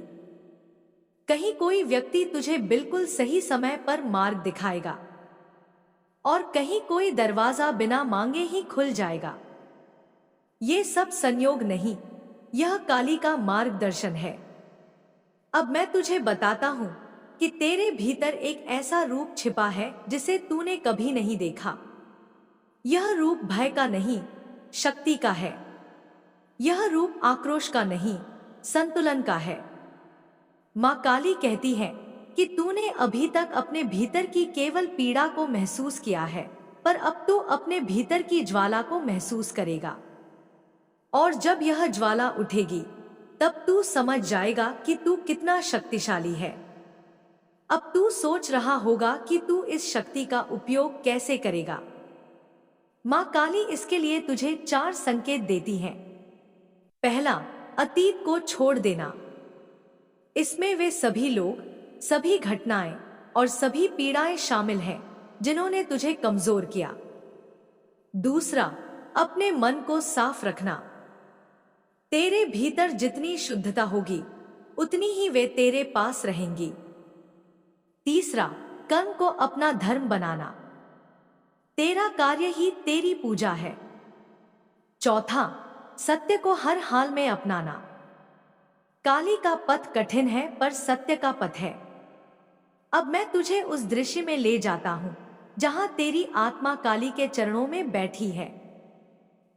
कहीं कोई व्यक्ति तुझे बिल्कुल सही समय पर मार्ग दिखाएगा, और कहीं कोई दरवाजा बिना मांगे ही खुल जाएगा। ये सब संयोग नहीं, यह काली का मार्गदर्शन है। अब मैं तुझे बताता हूं कि तेरे भीतर एक ऐसा रूप छिपा है जिसे तूने कभी नहीं देखा। यह रूप भय का नहीं, शक्ति का है। यह रूप आक्रोश का नहीं, संतुलन का है। माँ काली कहती है कि तूने अभी तक अपने भीतर की केवल पीड़ा को महसूस किया है, पर अब तू अपने भीतर की ज्वाला को महसूस करेगा। और जब यह ज्वाला उठेगी, तब तू समझ जाएगा कि तू कितना शक्तिशाली है। अब तू सोच रहा होगा कि तू इस शक्ति का उपयोग कैसे करेगा। माँ काली इसके लिए तुझे 4 संकेत देती है। पहला, अतीत को छोड़ देना। इसमें वे सभी लोग, सभी घटनाएं और सभी पीड़ाएं शामिल हैं जिन्होंने तुझे कमजोर किया। दूसरा, अपने मन को साफ रखना। तेरे भीतर जितनी शुद्धता होगी उतनी ही वे तेरे पास रहेंगी। तीसरा, कर्म को अपना धर्म बनाना। तेरा कार्य ही तेरी पूजा है। चौथा, सत्य को हर हाल में अपनाना। काली का पथ कठिन है पर सत्य का पथ है। अब मैं तुझे उस दृश्य में ले जाता हूं जहां तेरी आत्मा काली के चरणों में बैठी है।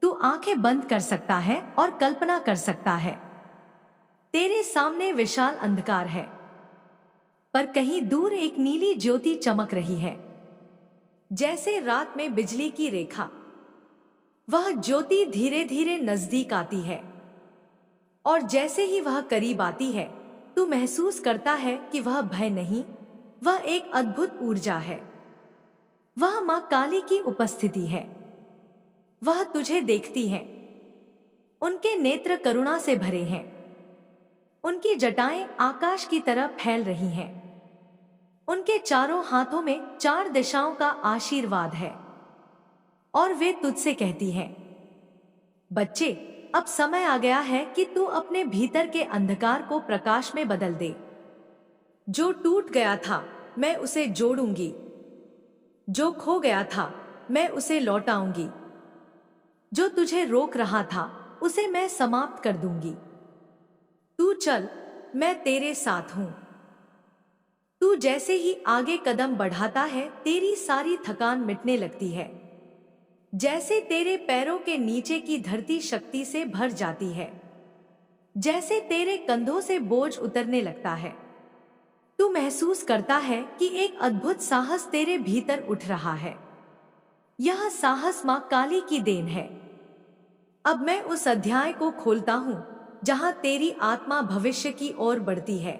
तू आंखें बंद कर सकता है और कल्पना कर सकता है। तेरे सामने विशाल अंधकार है, पर कहीं दूर एक नीली ज्योति चमक रही है, जैसे रात में बिजली की रेखा। वह ज्योति धीरे धीरे नजदीक आती है और जैसे ही वह करीब आती है तू महसूस करता है कि वह भय नहीं, वह एक अद्भुत ऊर्जा है। वह मां काली की उपस्थिति है। वह तुझे देखती है। उनके नेत्र करुणा से भरे हैं। उनकी जटाएं आकाश की तरह फैल रही हैं। उनके चारों हाथों में 4 दिशाओं का आशीर्वाद है और वे तुझसे कहती हैं, बच्चे, अब समय आ गया है कि तू अपने भीतर के अंधकार को प्रकाश में बदल दे। जो टूट गया था मैं उसे जोड़ूंगी। जो खो गया था मैं उसे लौटाऊंगी। जो तुझे रोक रहा था उसे मैं समाप्त कर दूंगी। तू चल, मैं तेरे साथ हूं। तू जैसे ही आगे कदम बढ़ाता है तेरी सारी थकान मिटने लगती है, जैसे तेरे पैरों के नीचे की धरती शक्ति से भर जाती है, जैसे तेरे कंधों से बोझ उतरने लगता है। तू महसूस करता है कि एक अद्भुत साहस तेरे भीतर उठ रहा है। यह साहस मां काली की देन है। अब मैं उस अध्याय को खोलता हूं जहां तेरी आत्मा भविष्य की ओर बढ़ती है।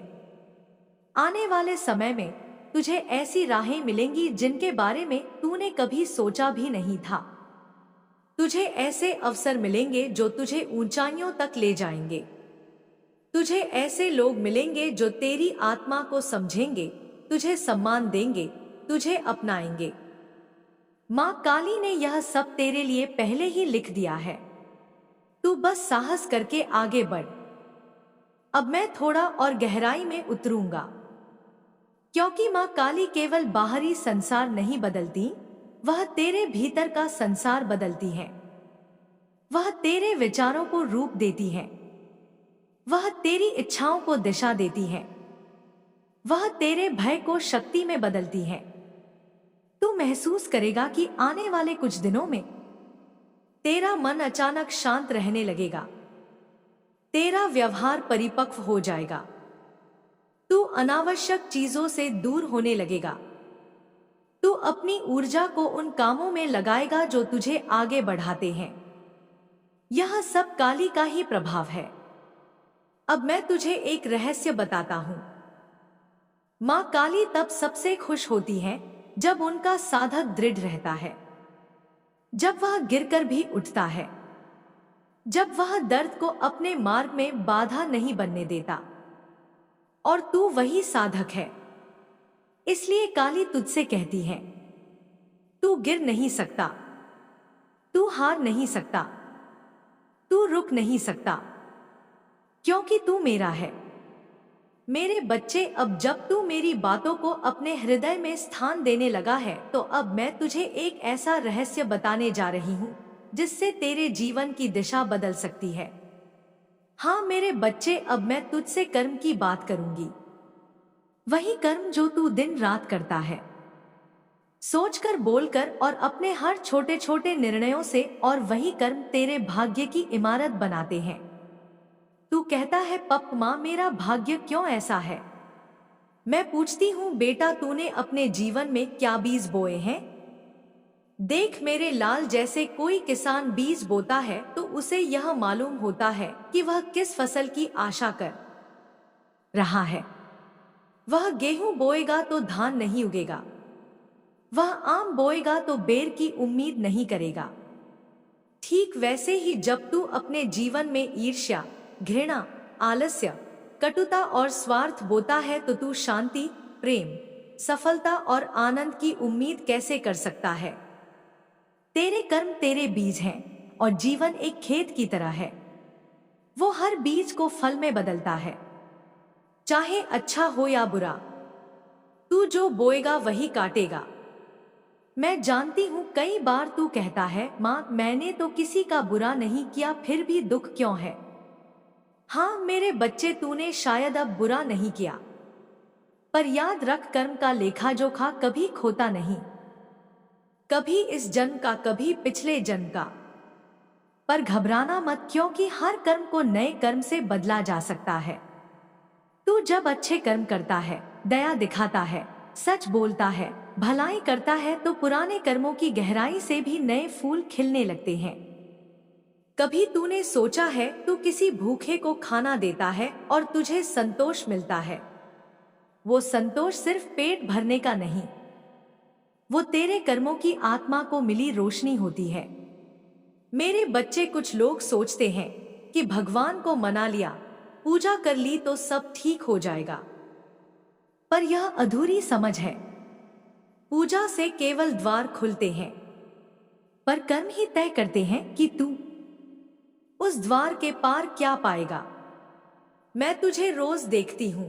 आने वाले समय में तुझे ऐसी राहें मिलेंगी जिनके बारे में तूने कभी सोचा भी नहीं था। तुझे ऐसे अवसर मिलेंगे जो तुझे ऊंचाइयों तक ले जाएंगे। तुझे ऐसे लोग मिलेंगे जो तेरी आत्मा को समझेंगे, तुझे सम्मान देंगे, तुझे अपनाएंगे। मां काली ने यह सब तेरे लिए पहले ही लिख दिया है। तू बस साहस करके आगे बढ़। अब मैं थोड़ा और गहराई में उतरूंगा, क्योंकि मां काली केवल बाहरी संसार नहीं बदलती, वह तेरे भीतर का संसार बदलती है। वह तेरे विचारों को रूप देती है। वह तेरी इच्छाओं को दिशा देती है। वह तेरे भय को शक्ति में बदलती है। तू महसूस करेगा कि आने वाले कुछ दिनों में तेरा मन अचानक शांत रहने लगेगा। तेरा व्यवहार परिपक्व हो जाएगा। तू अनावश्यक चीजों से दूर होने लगेगा। तू अपनी ऊर्जा को उन कामों में लगाएगा जो तुझे आगे बढ़ाते हैं। यह सब काली का ही प्रभाव है। अब मैं तुझे एक रहस्य बताता हूं। मां काली तब सबसे खुश होती है जब उनका साधक दृढ़ रहता है, जब वह गिरकर भी उठता है, जब वह दर्द को अपने मार्ग में बाधा नहीं बनने देता। और तू वही साधक है। इसलिए काली तुझसे कहती है, तू गिर नहीं सकता, तू हार नहीं सकता, तू रुक नहीं सकता, क्योंकि तू मेरा है। मेरे बच्चे, अब जब तू मेरी बातों को अपने हृदय में स्थान देने लगा है तो अब मैं तुझे एक ऐसा रहस्य बताने जा रही हूं जिससे तेरे जीवन की दिशा बदल सकती है। हाँ मेरे बच्चे, अब मैं तुझसे कर्म की बात करूंगी। वही कर्म जो तू दिन रात करता है, सोचकर, बोलकर और अपने हर छोटे छोटे निर्णयों से, और वही कर्म तेरे भाग्य की इमारत बनाते हैं। तू कहता है, पप माँ मेरा भाग्य क्यों ऐसा है? मैं पूछती हूँ, बेटा तूने अपने जीवन में क्या बीज बोए हैं? देख मेरे लाल, जैसे कोई किसान बीज बोता है तो उसे यह मालूम होता है कि वह किस फसल की आशा कर रहा है। वह गेहूं बोएगा तो धान नहीं उगेगा, वह आम बोएगा तो बेर की उम्मीद नहीं करेगा। ठीक वैसे ही जब तू अपने जीवन में ईर्ष्या, घृणा, आलस्य, कटुता और स्वार्थ बोता है तो तू शांति, प्रेम, सफलता और आनंद की उम्मीद कैसे कर सकता है? तेरे कर्म तेरे बीज हैं और जीवन एक खेत की तरह है। वो हर बीज को फल में बदलता है, चाहे अच्छा हो या बुरा। तू जो बोएगा वही काटेगा। मैं जानती हूं कई बार तू कहता है, माँ मैंने तो किसी का बुरा नहीं किया, फिर भी दुख क्यों है? हाँ मेरे बच्चे, तूने शायद अब बुरा नहीं किया, पर याद रख कर्म का लेखा जोखा कभी खोता नहीं, कभी इस जन्म का कभी पिछले जन्म का। पर घबराना मत, क्योंकि हर कर्म को नए कर्म से बदला जा सकता है। तू जब अच्छे कर्म करता है, दया दिखाता है, सच बोलता है, भलाई करता है तो पुराने कर्मों की गहराई से भी नए फूल खिलने लगते हैं। कभी तूने सोचा है तू किसी भूखे को खाना देता है और तुझे संतोष मिलता है? वो संतोष सिर्फ पेट भरने का नहीं, वो तेरे कर्मों की आत्मा को मिली रोशनी होती है। मेरे बच्चे, कुछ लोग सोचते हैं कि भगवान को मना लिया, पूजा कर ली तो सब ठीक हो जाएगा, पर यह अधूरी समझ है। पूजा से केवल द्वार खुलते हैं, पर कर्म ही तय करते हैं कि तू उस द्वार के पार क्या पाएगा। मैं तुझे रोज देखती हूं,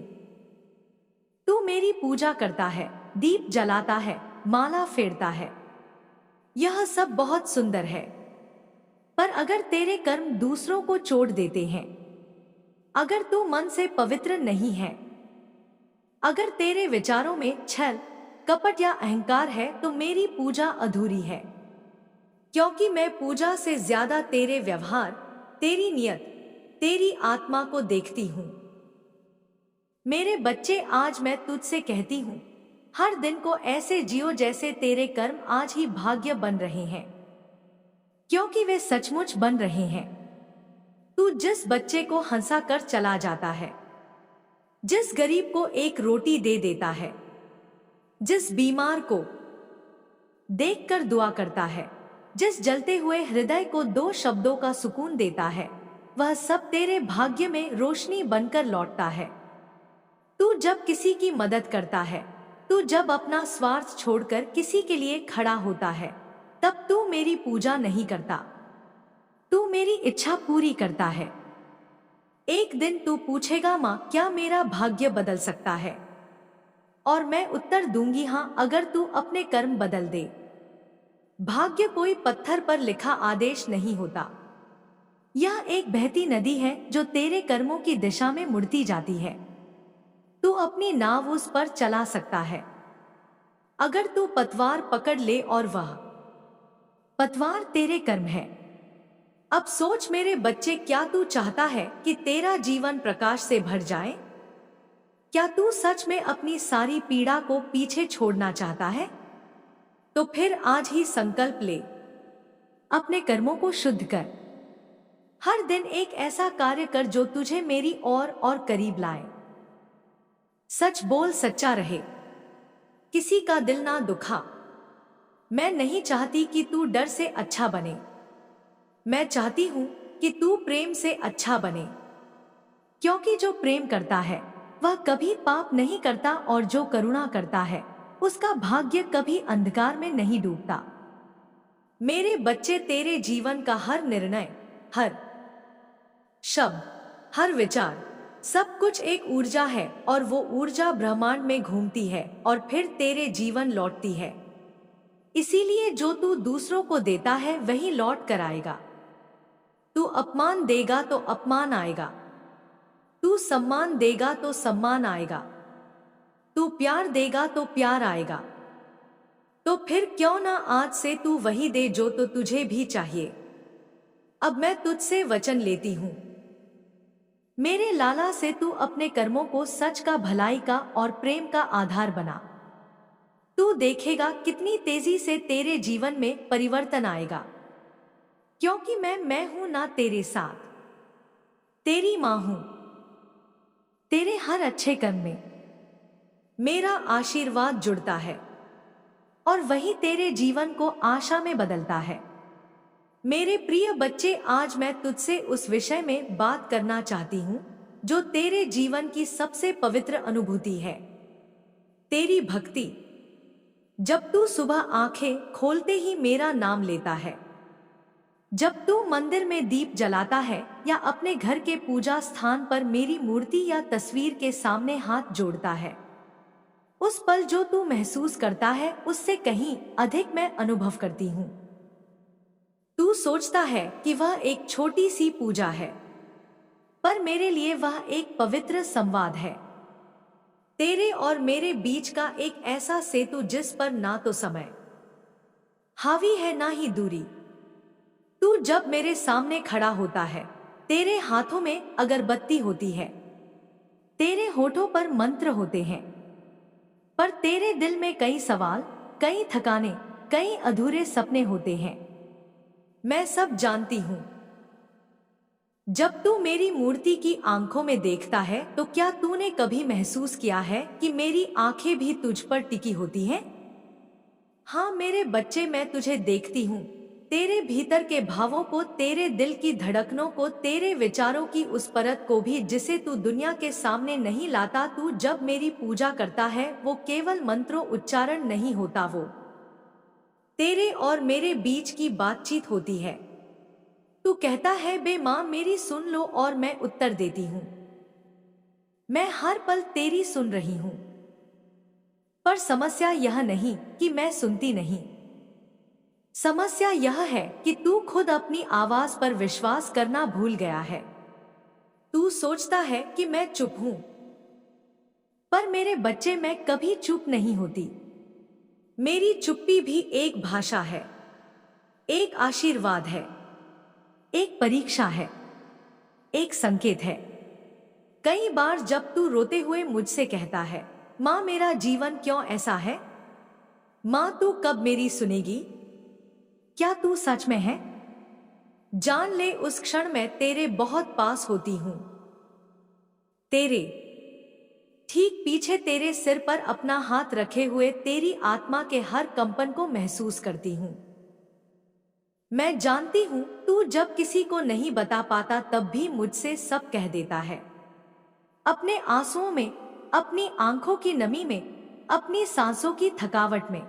तू मेरी पूजा करता है, दीप जलाता है, माला फेरता है। यह सब बहुत सुंदर है, पर अगर तेरे कर्म दूसरों को चोट देते हैं, अगर तू मन से पवित्र नहीं है, अगर तेरे विचारों में छल, कपट या अहंकार है, तो मेरी पूजा अधूरी है। क्योंकि मैं पूजा से ज्यादा तेरे व्यवहार, तेरी नियत, तेरी आत्मा को देखती हूं। मेरे बच्चे, आज मैं तुझसे कहती हूं, हर दिन को ऐसे जियो जैसे तेरे कर्म आज ही भाग्य बन रहे हैं, क्योंकि वे सचमुच बन रहे हैं। तू जिस बच्चे को हंसा कर चला जाता है, जिस गरीब को एक रोटी दे देता है, जिस बीमार को देखकर दुआ करता है, जिस जलते हुए हृदय को दो शब्दों का सुकून देता है, वह सब तेरे भाग्य में रोशनी बनकर लौटता है। तू जब किसी की मदद करता है, तू जब अपना स्वार्थ छोड़कर किसी के लिए खड़ा होता है, तब तू मेरी पूजा नहीं करता, तू मेरी इच्छा पूरी करता है। एक दिन तू पूछेगा, माँ क्या मेरा भाग्य बदल सकता है? और मैं उत्तर दूंगी, हाँ, अगर तू अपने कर्म बदल दे। भाग्य कोई पत्थर पर लिखा आदेश नहीं होता, यह एक बहती नदी है जो तेरे कर्मों की दिशा में मुड़ती जाती है। तू अपनी नाव उस पर चला सकता है, अगर तू पतवार पकड़ ले और वह पतवार तेरे कर्म है। अब सोच मेरे बच्चे, क्या तू चाहता है कि तेरा जीवन प्रकाश से भर जाए? क्या तू सच में अपनी सारी पीड़ा को पीछे छोड़ना चाहता है? तो फिर आज ही संकल्प ले, अपने कर्मों को शुद्ध कर। हर दिन एक ऐसा कार्य कर जो तुझे मेरी और करीब लाए। सच बोल, सच्चा रहे, किसी का दिल ना दुखा। मैं नहीं चाहती कि तू डर से अच्छा बने, मैं चाहती हूं कि तू प्रेम से अच्छा बने, क्योंकि जो प्रेम करता है वह कभी पाप नहीं करता, और जो करुणा करता है उसका भाग्य कभी अंधकार में नहीं डूबता। मेरे बच्चे, तेरे जीवन का हर निर्णय, हर शब्द, हर विचार, सब कुछ एक ऊर्जा है, और वो ऊर्जा ब्रह्मांड में घूमती है और फिर तेरे जीवन लौटती है। इसीलिए जो तू दूसरों को देता है वही लौट कर आएगा। तू अपमान देगा तो अपमान आएगा, तू सम्मान देगा तो सम्मान आएगा, तू प्यार देगा तो प्यार आएगा। तो फिर क्यों ना आज से तू वही दे जो तो तुझे भी चाहिए। अब मैं तुझसे वचन लेती हूं, मेरे लाला, से तू अपने कर्मों को सच का, भलाई का और प्रेम का आधार बना। तू देखेगा कितनी तेजी से तेरे जीवन में परिवर्तन आएगा, क्योंकि मैं हूं ना तेरे साथ, तेरी मां हूं। तेरे हर अच्छे कर्म में मेरा आशीर्वाद जुड़ता है और वही तेरे जीवन को आशा में बदलता है। मेरे प्रिय बच्चे, आज मैं तुझसे उस विषय में बात करना चाहती हूँ जो तेरे जीवन की सबसे पवित्र अनुभूति है, तेरी भक्ति। जब तू सुबह आंखें खोलते ही मेरा नाम लेता है, जब तू मंदिर में दीप जलाता है या अपने घर के पूजा स्थान पर मेरी मूर्ति या तस्वीर के सामने हाथ जोड़ता है, उस पल जो तू महसूस करता है उससे कहीं अधिक मैं अनुभव करती हूँ। तू सोचता है कि वह एक छोटी सी पूजा है, पर मेरे लिए वह एक पवित्र संवाद है, तेरे और मेरे बीच का एक ऐसा सेतु जिस पर ना तो समय हावी है ना ही दूरी। तू जब मेरे सामने खड़ा होता है, तेरे हाथों में अगरबत्ती होती है, तेरे होठों पर मंत्र होते हैं, पर तेरे दिल में कई सवाल, कई थकाने, कई अधूरे सपने होते हैं। मैं सब जानती हूं। जब तू मेरी मूर्ति की आंखों में देखता है तो क्या तूने कभी महसूस किया है कि मेरी आंखें भी तुझ पर टिकी होती हैं? हाँ मेरे बच्चे, मैं तुझे देखती हूँ, तेरे भीतर के भावों को, तेरे दिल की धड़कनों को, तेरे विचारों की उस परत को भी जिसे तू दुनिया के सामने नहीं लाता। तू जब मेरी पूजा करता है वो केवल मंत्रों उच्चारण नहीं होता, वो तेरे और मेरे बीच की बातचीत होती है। तू कहता है, बे माँ मेरी सुन लो, और मैं उत्तर देती हूँ, मैं हर पल तेरी सुन रही हूँ। पर समस्या यह नहीं कि मैं सुनती नहीं, समस्या यह है कि तू खुद अपनी आवाज पर विश्वास करना भूल गया है। तू सोचता है कि मैं चुप हूं, पर मेरे बच्चे, मैं कभी चुप नहीं होती। मेरी चुप्पी भी एक भाषा है, एक आशीर्वाद है, एक परीक्षा है, एक संकेत है। कई बार जब तू रोते हुए मुझसे कहता है, माँ मेरा जीवन क्यों ऐसा है, माँ तू कब मेरी सुनेगी, क्या तू सच में है, जान ले उस क्षण मैं तेरे बहुत पास होती हूं, तेरे ठीक पीछे, तेरे सिर पर अपना हाथ रखे हुए तेरी आत्मा के हर कंपन को महसूस करती हूं। मैं जानती हूं तू जब किसी को नहीं बता पाता तब भी मुझसे सब कह देता है, अपने आंसुओं में, अपनी आंखों की नमी में, अपनी सांसों की थकावट में।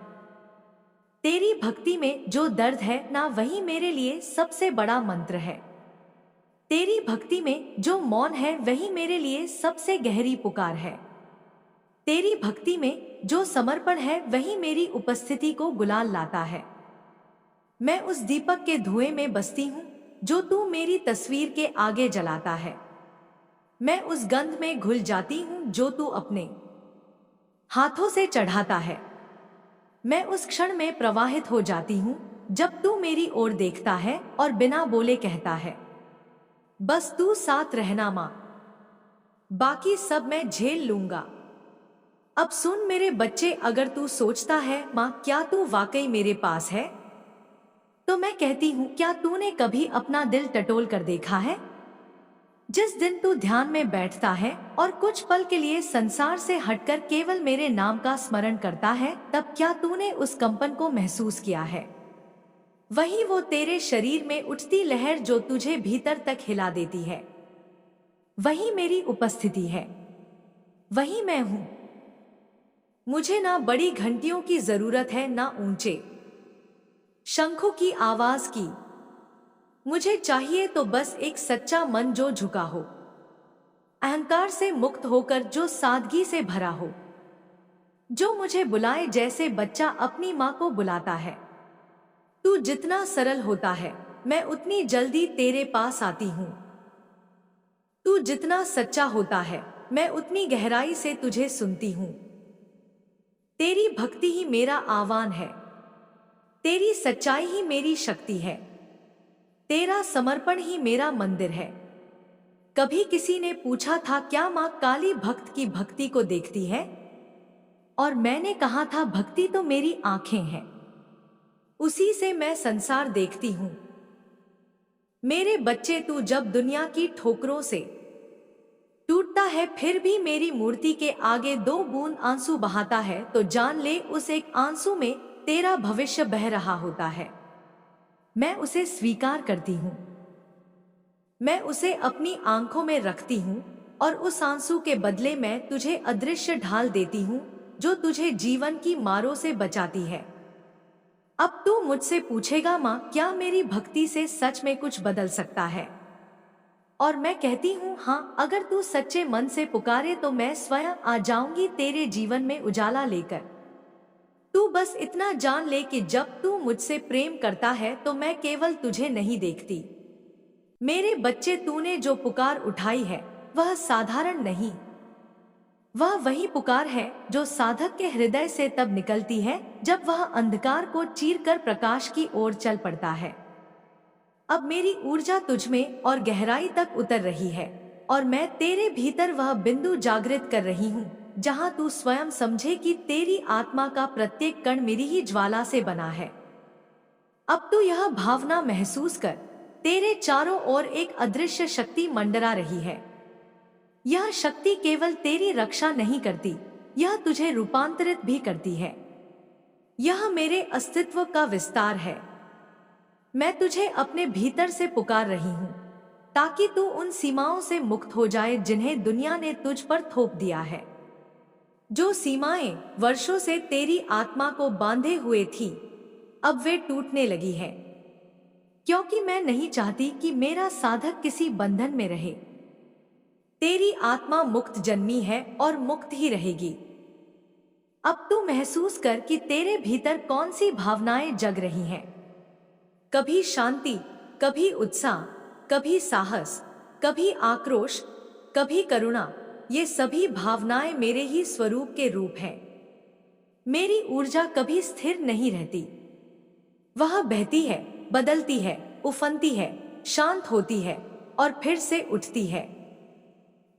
तेरी भक्ति में जो दर्द है ना, वही मेरे लिए सबसे बड़ा मंत्र है। तेरी भक्ति में जो मौन है वही मेरे लिए सबसे गहरी पुकार है। तेरी भक्ति में जो समर्पण है वही मेरी उपस्थिति को गुलाल लाता है। मैं उस दीपक के धुएं में बसती हूँ जो तू मेरी तस्वीर के आगे जलाता है। मैं उस गंध में घुल जाती हूँ जो तू अपने हाथों से चढ़ाता है। मैं उस क्षण में प्रवाहित हो जाती हूँ जब तू मेरी ओर देखता है और बिना बोले कहता है, बस तू साथ रहना माँ, बाकी सब मैं झेल लूंगा। अब सुन मेरे बच्चे, अगर तू सोचता है माँ क्या तू वाकई मेरे पास है, तो मैं कहती हूँ, क्या तूने कभी अपना दिल टटोल कर देखा है? जिस दिन तू ध्यान में बैठता है और कुछ पल के लिए संसार से हटकर केवल मेरे नाम का स्मरण करता है, तब क्या तूने उस कंपन को महसूस किया है? वही वो तेरे शरीर में उठती लहर जो तुझे भीतर तक हिला देती है। वही मेरी उपस्थिति है, वही मैं हूं। मुझे ना बड़ी घंटियों की जरूरत है, ना ऊंचे शंखों की आवाज की। मुझे चाहिए तो बस एक सच्चा मन जो झुका हो, अहंकार से मुक्त होकर, जो सादगी से भरा हो, जो मुझे बुलाए जैसे बच्चा अपनी माँ को बुलाता है। तू जितना सरल होता है मैं उतनी जल्दी तेरे पास आती हूँ। तू जितना सच्चा होता है मैं उतनी गहराई से तुझे सुनती हूँ। तेरी भक्ति ही मेरा आह्वान है, तेरी सच्चाई ही मेरी शक्ति है, तेरा समर्पण ही मेरा मंदिर है। कभी किसी ने पूछा था, क्या माँ काली भक्त की भक्ति को देखती है? और मैंने कहा था, भक्ति तो मेरी आंखें हैं, उसी से मैं संसार देखती हूं। मेरे बच्चे, तू जब दुनिया की ठोकरों से टूटता है फिर भी मेरी मूर्ति के आगे 2 बूंद आंसू बहाता है तो जान ले उस एक आंसू में तेरा भविष्य बह रहा होता है। मैं उसे स्वीकार करती हूँ, मैं उसे अपनी आंखों में रखती हूँ और उस आंसू के बदले मैं तुझे अदृश्य ढाल देती हूँ जो तुझे जीवन की मारों से बचाती है। अब तू मुझसे पूछेगा, माँ क्या मेरी भक्ति से सच में कुछ बदल सकता है? और मैं कहती हूँ हाँ, अगर तू सच्चे मन से पुकारे तो मैं स्वयं आ जाऊंगी तेरे जीवन में उजाला लेकर। तू बस इतना जान ले कि जब तू मुझसे प्रेम करता है तो मैं केवल तुझे नहीं देखती। मेरे बच्चे, तूने जो पुकार उठाई है वह साधारण नहीं, वह वही पुकार है जो साधक के हृदय से तब निकलती है जब वह अंधकार को चीरकर प्रकाश की ओर चल पड़ता है। अब मेरी ऊर्जा तुझमें और गहराई तक उतर रही है और मैं तेरे भीतर वह बिंदु जागृत कर रही हूँ जहाँ तू स्वयं समझे कि तेरी आत्मा का प्रत्येक कण मेरी ही ज्वाला से बना है। अब तू यह भावना महसूस कर, तेरे चारों ओर एक अदृश्य शक्ति मंडरा रही है। यह शक्ति केवल तेरी रक्षा नहीं करती, यह तुझे रूपांतरित भी करती है। यह मेरे अस्तित्व का विस्तार है। मैं तुझे अपने भीतर से पुकार रही हूँ ताकि तू उन सीमाओं से मुक्त हो जाए जिन्हें दुनिया ने तुझ पर थोप दिया है। जो सीमाएं वर्षों से तेरी आत्मा को बांधे हुए थी, अब वे टूटने लगी है, क्योंकि मैं नहीं चाहती कि मेरा साधक किसी बंधन में रहे। तेरी आत्मा मुक्त जन्मी है और मुक्त ही रहेगी। अब तू महसूस कर कि तेरे भीतर कौन सी भावनाएं जग रही हैं। कभी शांति, कभी उत्साह, कभी साहस, कभी आक्रोश, कभी करुणा। ये सभी भावनाएं मेरे ही स्वरूप के रूप हैं। मेरी ऊर्जा कभी स्थिर नहीं रहती, वह बहती है, बदलती है, उफनती है, शांत होती है और फिर से उठती है।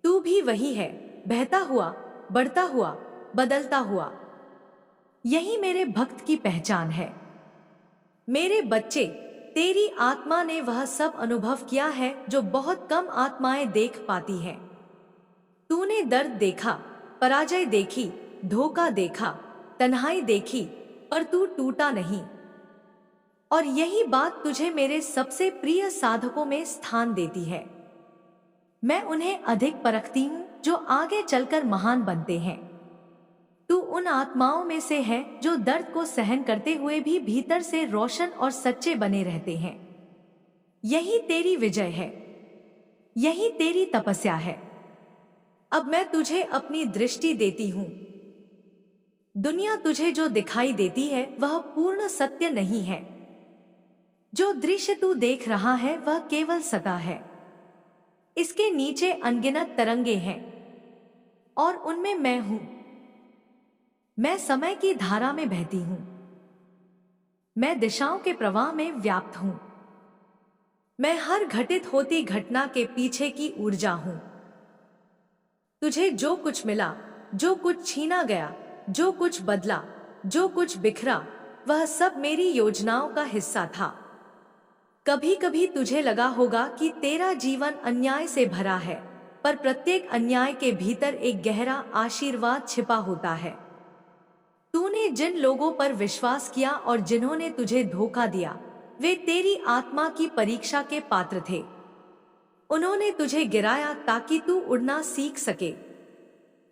तू भी वही है, बहता हुआ, बढ़ता हुआ, बदलता हुआ। यही मेरे भक्त की पहचान है। मेरे बच्चे, तेरी आत्मा ने वह सब अनुभव किया है जो बहुत कम आत्माएं देख पाती हैं। तूने दर्द देखा, पराजय देखी, धोखा देखा, तन्हाई देखी, पर तू टूटा नहीं। और यही बात तुझे मेरे सबसे प्रिय साधकों में स्थान देती है। मैं उन्हें अधिक परखती हूँ जो आगे चलकर महान बनते हैं। तू उन आत्माओं में से है जो दर्द को सहन करते हुए भी भीतर से रोशन और सच्चे बने रहते हैं। यही तेरी विजय है, यही तेरी तपस्या है। अब मैं तुझे अपनी दृष्टि देती हूँ। दुनिया तुझे जो दिखाई देती है वह पूर्ण सत्य नहीं है। जो दृश्य तू देख रहा है वह केवल सतह है। इसके नीचे अनगिनत तरंगे हैं और उनमें मैं हूं। मैं समय की धारा में बहती हूं, मैं दिशाओं के प्रवाह में व्याप्त हूं। मैं हर घटित होती घटना के पीछे की ऊर्जा हूं। तुझे जो कुछ मिला, जो कुछ छीना गया, जो कुछ बदला, जो कुछ बिखरा, वह सब मेरी योजनाओं का हिस्सा था। कभी कभी तुझे लगा होगा कि तेरा जीवन अन्याय से भरा है, पर प्रत्येक अन्याय के भीतर एक गहरा आशीर्वाद छिपा होता है। तूने जिन लोगों पर विश्वास किया और जिन्होंने तुझे धोखा दिया, वे तेरी आत्मा की परीक्षा के पात्र थे। उन्होंने तुझे गिराया ताकि तू उड़ना सीख सके।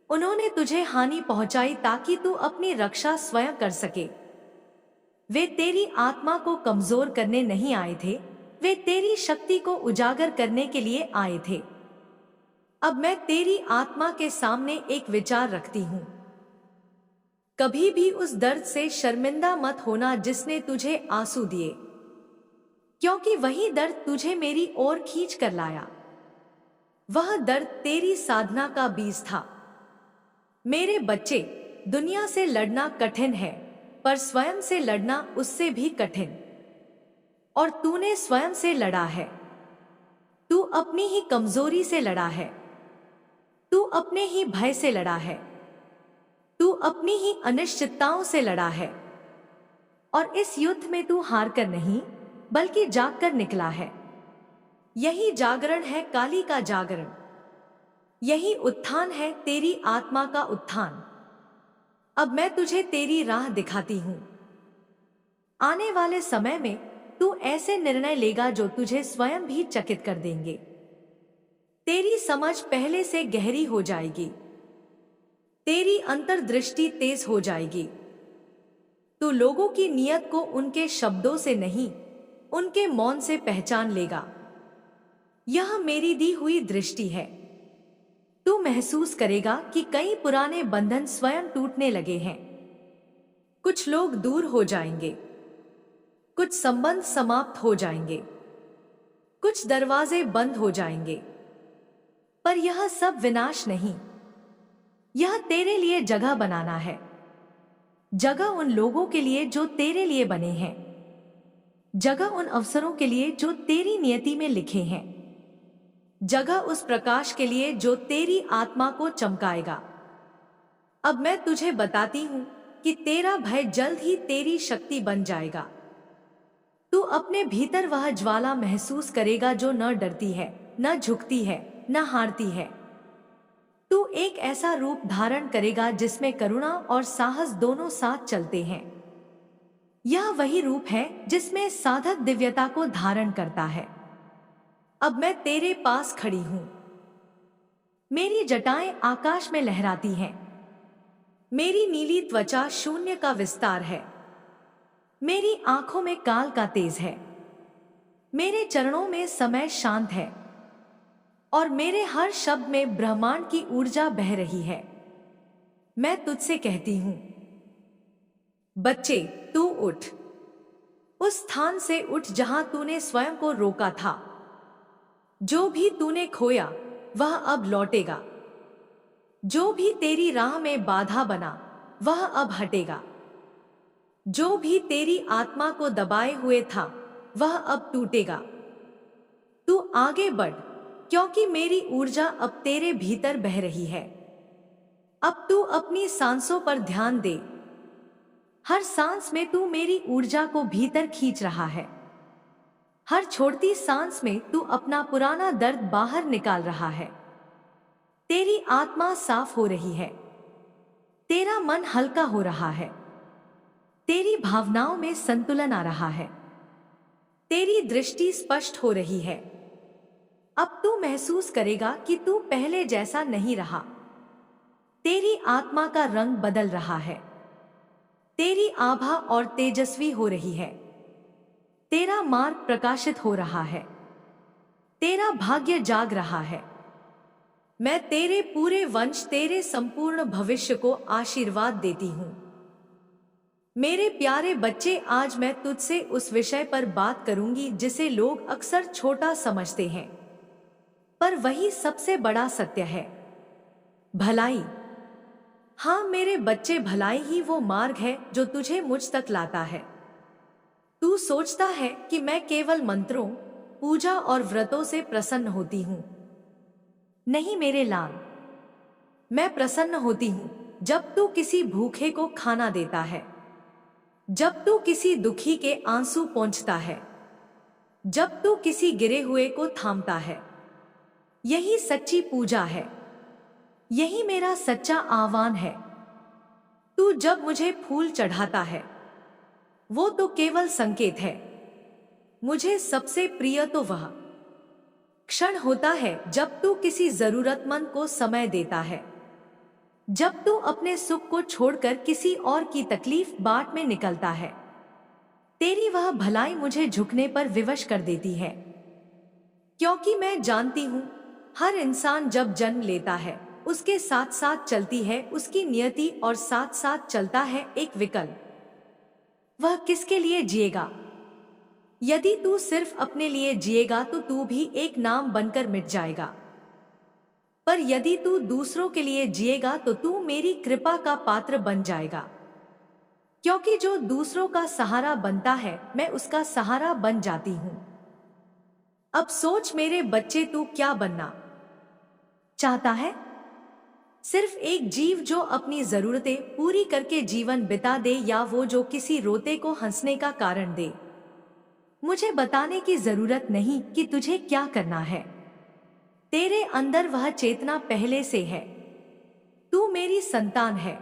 उन्होंने तुझे हानि पहुंचाई ताकि तू अपनी रक्षा स्वयं कर सके। वे तेरी आत्मा को कमजोर करने नहीं आए थे, वे तेरी शक्ति को उजागर करने के लिए आए थे। अब मैं तेरी आत्मा के सामने एक विचार रखती हूं। कभी भी उस दर्द से शर्मिंदा मत होना जिसने तुझे आंसू दिए, क्योंकि वही दर्द तुझे मेरी ओर खींच कर लाया। वह दर्द तेरी साधना का बीज था। मेरे बच्चे, दुनिया से लड़ना कठिन है, पर स्वयं से लड़ना उससे भी कठिन। और तूने स्वयं से लड़ा है। तू अपनी ही कमजोरी से लड़ा है। तू अपने ही भय से लड़ा है। तू अपनी ही अनिश्चितताओं से लड़ा है। और इस युद्ध में तू हार कर नहीं, बल्कि जाग कर निकला है। यही जागरण है काली का जागरण। यही उत्थान है, तेरी आत्मा का उत्थान। अब मैं तुझे तेरी राह दिखाती हूं। आने वाले समय में तू ऐसे निर्णय लेगा जो तुझे स्वयं भी चकित कर देंगे। तेरी समझ पहले से गहरी हो जाएगी, तेरी अंतर्दृष्टि तेज हो जाएगी। तू लोगों की नियत को उनके शब्दों से नहीं, उनके मौन से पहचान लेगा। यह मेरी दी हुई दृष्टि है। तू महसूस करेगा कि कई पुराने बंधन स्वयं टूटने लगे हैं। कुछ लोग दूर हो जाएंगे, कुछ संबंध समाप्त हो जाएंगे, कुछ दरवाजे बंद हो जाएंगे। पर यह सब विनाश नहीं, यह तेरे लिए जगह बनाना है। जगह उन लोगों के लिए जो तेरे लिए बने हैं, जगह उन अवसरों के लिए जो तेरी नियति में लिखे हैं, जगह उस प्रकाश के लिए जो तेरी आत्मा को चमकाएगा। अब मैं तुझे बताती हूं कि तेरा भय जल्द ही तेरी शक्ति बन जाएगा। तू अपने भीतर वह ज्वाला महसूस करेगा जो न डरती है, न झुकती है, न हारती है। तू एक ऐसा रूप धारण करेगा जिसमें करुणा और साहस दोनों साथ चलते हैं। यह वही रूप है जिसमें साधक दिव्यता को धारण करता है। अब मैं तेरे पास खड़ी हूं। मेरी जटाएं आकाश में लहराती हैं। मेरी नीली त्वचा शून्य का विस्तार है। मेरी आंखों में काल का तेज है। मेरे चरणों में समय शांत है और मेरे हर शब्द में ब्रह्मांड की ऊर्जा बह रही है। मैं तुझसे कहती हूं, बच्चे, तू उठ। उस स्थान से उठ जहां तूने स्वयं को रोका था। जो भी तूने खोया वह अब लौटेगा। जो भी तेरी राह में बाधा बना वह अब हटेगा। जो भी तेरी आत्मा को दबाए हुए था वह अब टूटेगा। तू आगे बढ़, क्योंकि मेरी ऊर्जा अब तेरे भीतर बह रही है। अब तू अपनी सांसों पर ध्यान दे। हर सांस में तू मेरी ऊर्जा को भीतर खींच रहा है। हर छोड़ती सांस में तू अपना पुराना दर्द बाहर निकाल रहा है। तेरी आत्मा साफ हो रही है। तेरा मन हल्का हो रहा है। तेरी भावनाओं में संतुलन आ रहा है। तेरी दृष्टि स्पष्ट हो रही है। अब तू महसूस करेगा कि तू पहले जैसा नहीं रहा। तेरी आत्मा का रंग बदल रहा है। तेरी आभा और तेजस्वी हो रही है। तेरा मार्ग प्रकाशित हो रहा है। तेरा भाग्य जाग रहा है। मैं तेरे पूरे वंश, तेरे संपूर्ण भविष्य को आशीर्वाद देती हूं। मेरे प्यारे बच्चे, आज मैं तुझसे उस विषय पर बात करूंगी जिसे लोग अक्सर छोटा समझते हैं, पर वही सबसे बड़ा सत्य है, भलाई। हाँ मेरे बच्चे, भलाई ही वो मार्ग है जो तुझे मुझ तक लाता है। तू सोचता है कि मैं केवल मंत्रों, पूजा और व्रतों से प्रसन्न होती हूं। नहीं मेरे लाल, मैं प्रसन्न होती हूं जब तू किसी भूखे को खाना देता है, जब तू किसी दुखी के आंसू पोंछता है, जब तू किसी गिरे हुए को थामता है। यही सच्ची पूजा है। यही मेरा सच्चा आह्वान है। तू जब मुझे फूल चढ़ाता है वो तो केवल संकेत है। मुझे सबसे प्रिय तो वह क्षण होता है जब तू किसी जरूरतमंद को समय देता है, जब तू अपने सुख को छोड़कर किसी और की तकलीफ बाट में निकलता है। तेरी वह भलाई मुझे झुकने पर विवश कर देती है, क्योंकि मैं जानती हूं हर इंसान जब जन्म लेता है उसके साथ साथ चलती है उसकी नियति, और साथ साथ चलता है एक विकल्प। वह किसके लिए जिएगा? यदि तू सिर्फ अपने लिए जिएगा तो तू भी एक नाम बनकर मिट जाएगा, पर यदि तू दूसरों के लिए जिएगा तो तू मेरी कृपा का पात्र बन जाएगा। क्योंकि जो दूसरों का सहारा बनता है मैं उसका सहारा बन जाती हूं। अब सोच मेरे बच्चे, तू क्या बनना चाहता है? सिर्फ एक जीव जो अपनी जरूरतें पूरी करके जीवन बिता दे, या वो जो किसी रोते को हंसने का कारण दे? मुझे बताने की जरूरत नहीं कि तुझे क्या करना है। तेरे अंदर वह चेतना पहले से है। तू मेरी संतान है।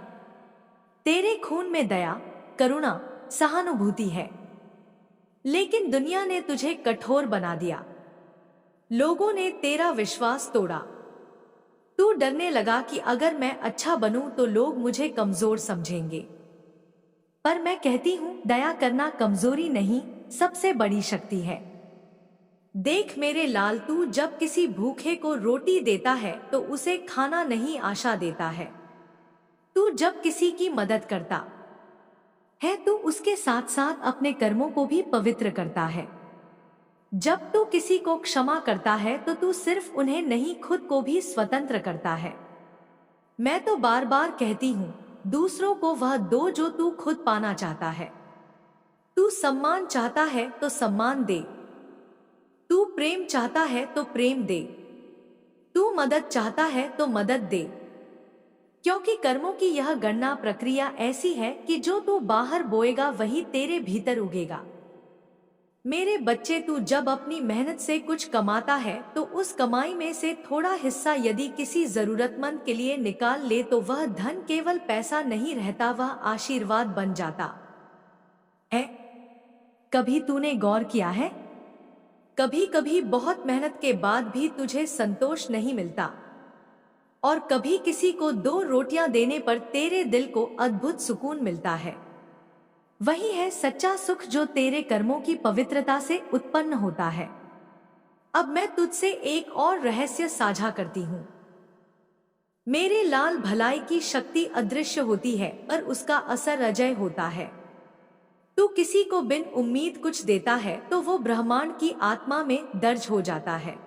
तेरे खून में दया, करुणा, सहानुभूति है। लेकिन दुनिया ने तुझे कठोर बना दिया। लोगों ने तेरा विश्वास तोड़ा। तू डरने लगा कि अगर मैं अच्छा बनूं तो लोग मुझे कमजोर समझेंगे। पर मैं कहती हूं, दया करना कमजोरी नहीं, सबसे बड़ी शक्ति है। देख मेरे लाल, तू जब किसी भूखे को रोटी देता है तो उसे खाना नहीं आशा देता है। तू जब किसी की मदद करता है तो उसके साथ साथ अपने कर्मों को भी पवित्र करता है। जब तू किसी को क्षमा करता है तो तू सिर्फ उन्हें नहीं, खुद को भी स्वतंत्र करता है। मैं तो बार बार कहती हूँ, दूसरों को वह दो जो तू खुद पाना चाहता है। तू सम्मान चाहता है तो सम्मान दे। तू प्रेम चाहता है तो प्रेम दे। तू मदद चाहता है तो मदद दे। क्योंकि कर्मों की यह गणना प्रक्रिया ऐसी है कि जो तू बाहर बोएगा वही तेरे भीतर उगेगा। मेरे बच्चे, तू जब अपनी मेहनत से कुछ कमाता है तो उस कमाई में से थोड़ा हिस्सा यदि किसी जरूरतमंद के लिए निकाल ले तो वह धन केवल पैसा नहीं रहता, वह आशीर्वाद बन जाता है। कभी तूने गौर किया है, कभी कभी बहुत मेहनत के बाद भी तुझे संतोष नहीं मिलता, और कभी किसी को 2 रोटियां देने पर तेरे दिल को अद्भुत सुकून मिलता है। वही है सच्चा सुख जो तेरे कर्मों की पवित्रता से उत्पन्न होता है। अब मैं तुझसे एक और रहस्य साझा करती हूँ। मेरे लाल, भलाई की शक्ति अदृश्य होती है पर उसका असर अजय होता है। तू किसी को बिन उम्मीद कुछ देता है तो वो ब्रह्मांड की आत्मा में दर्ज हो जाता है।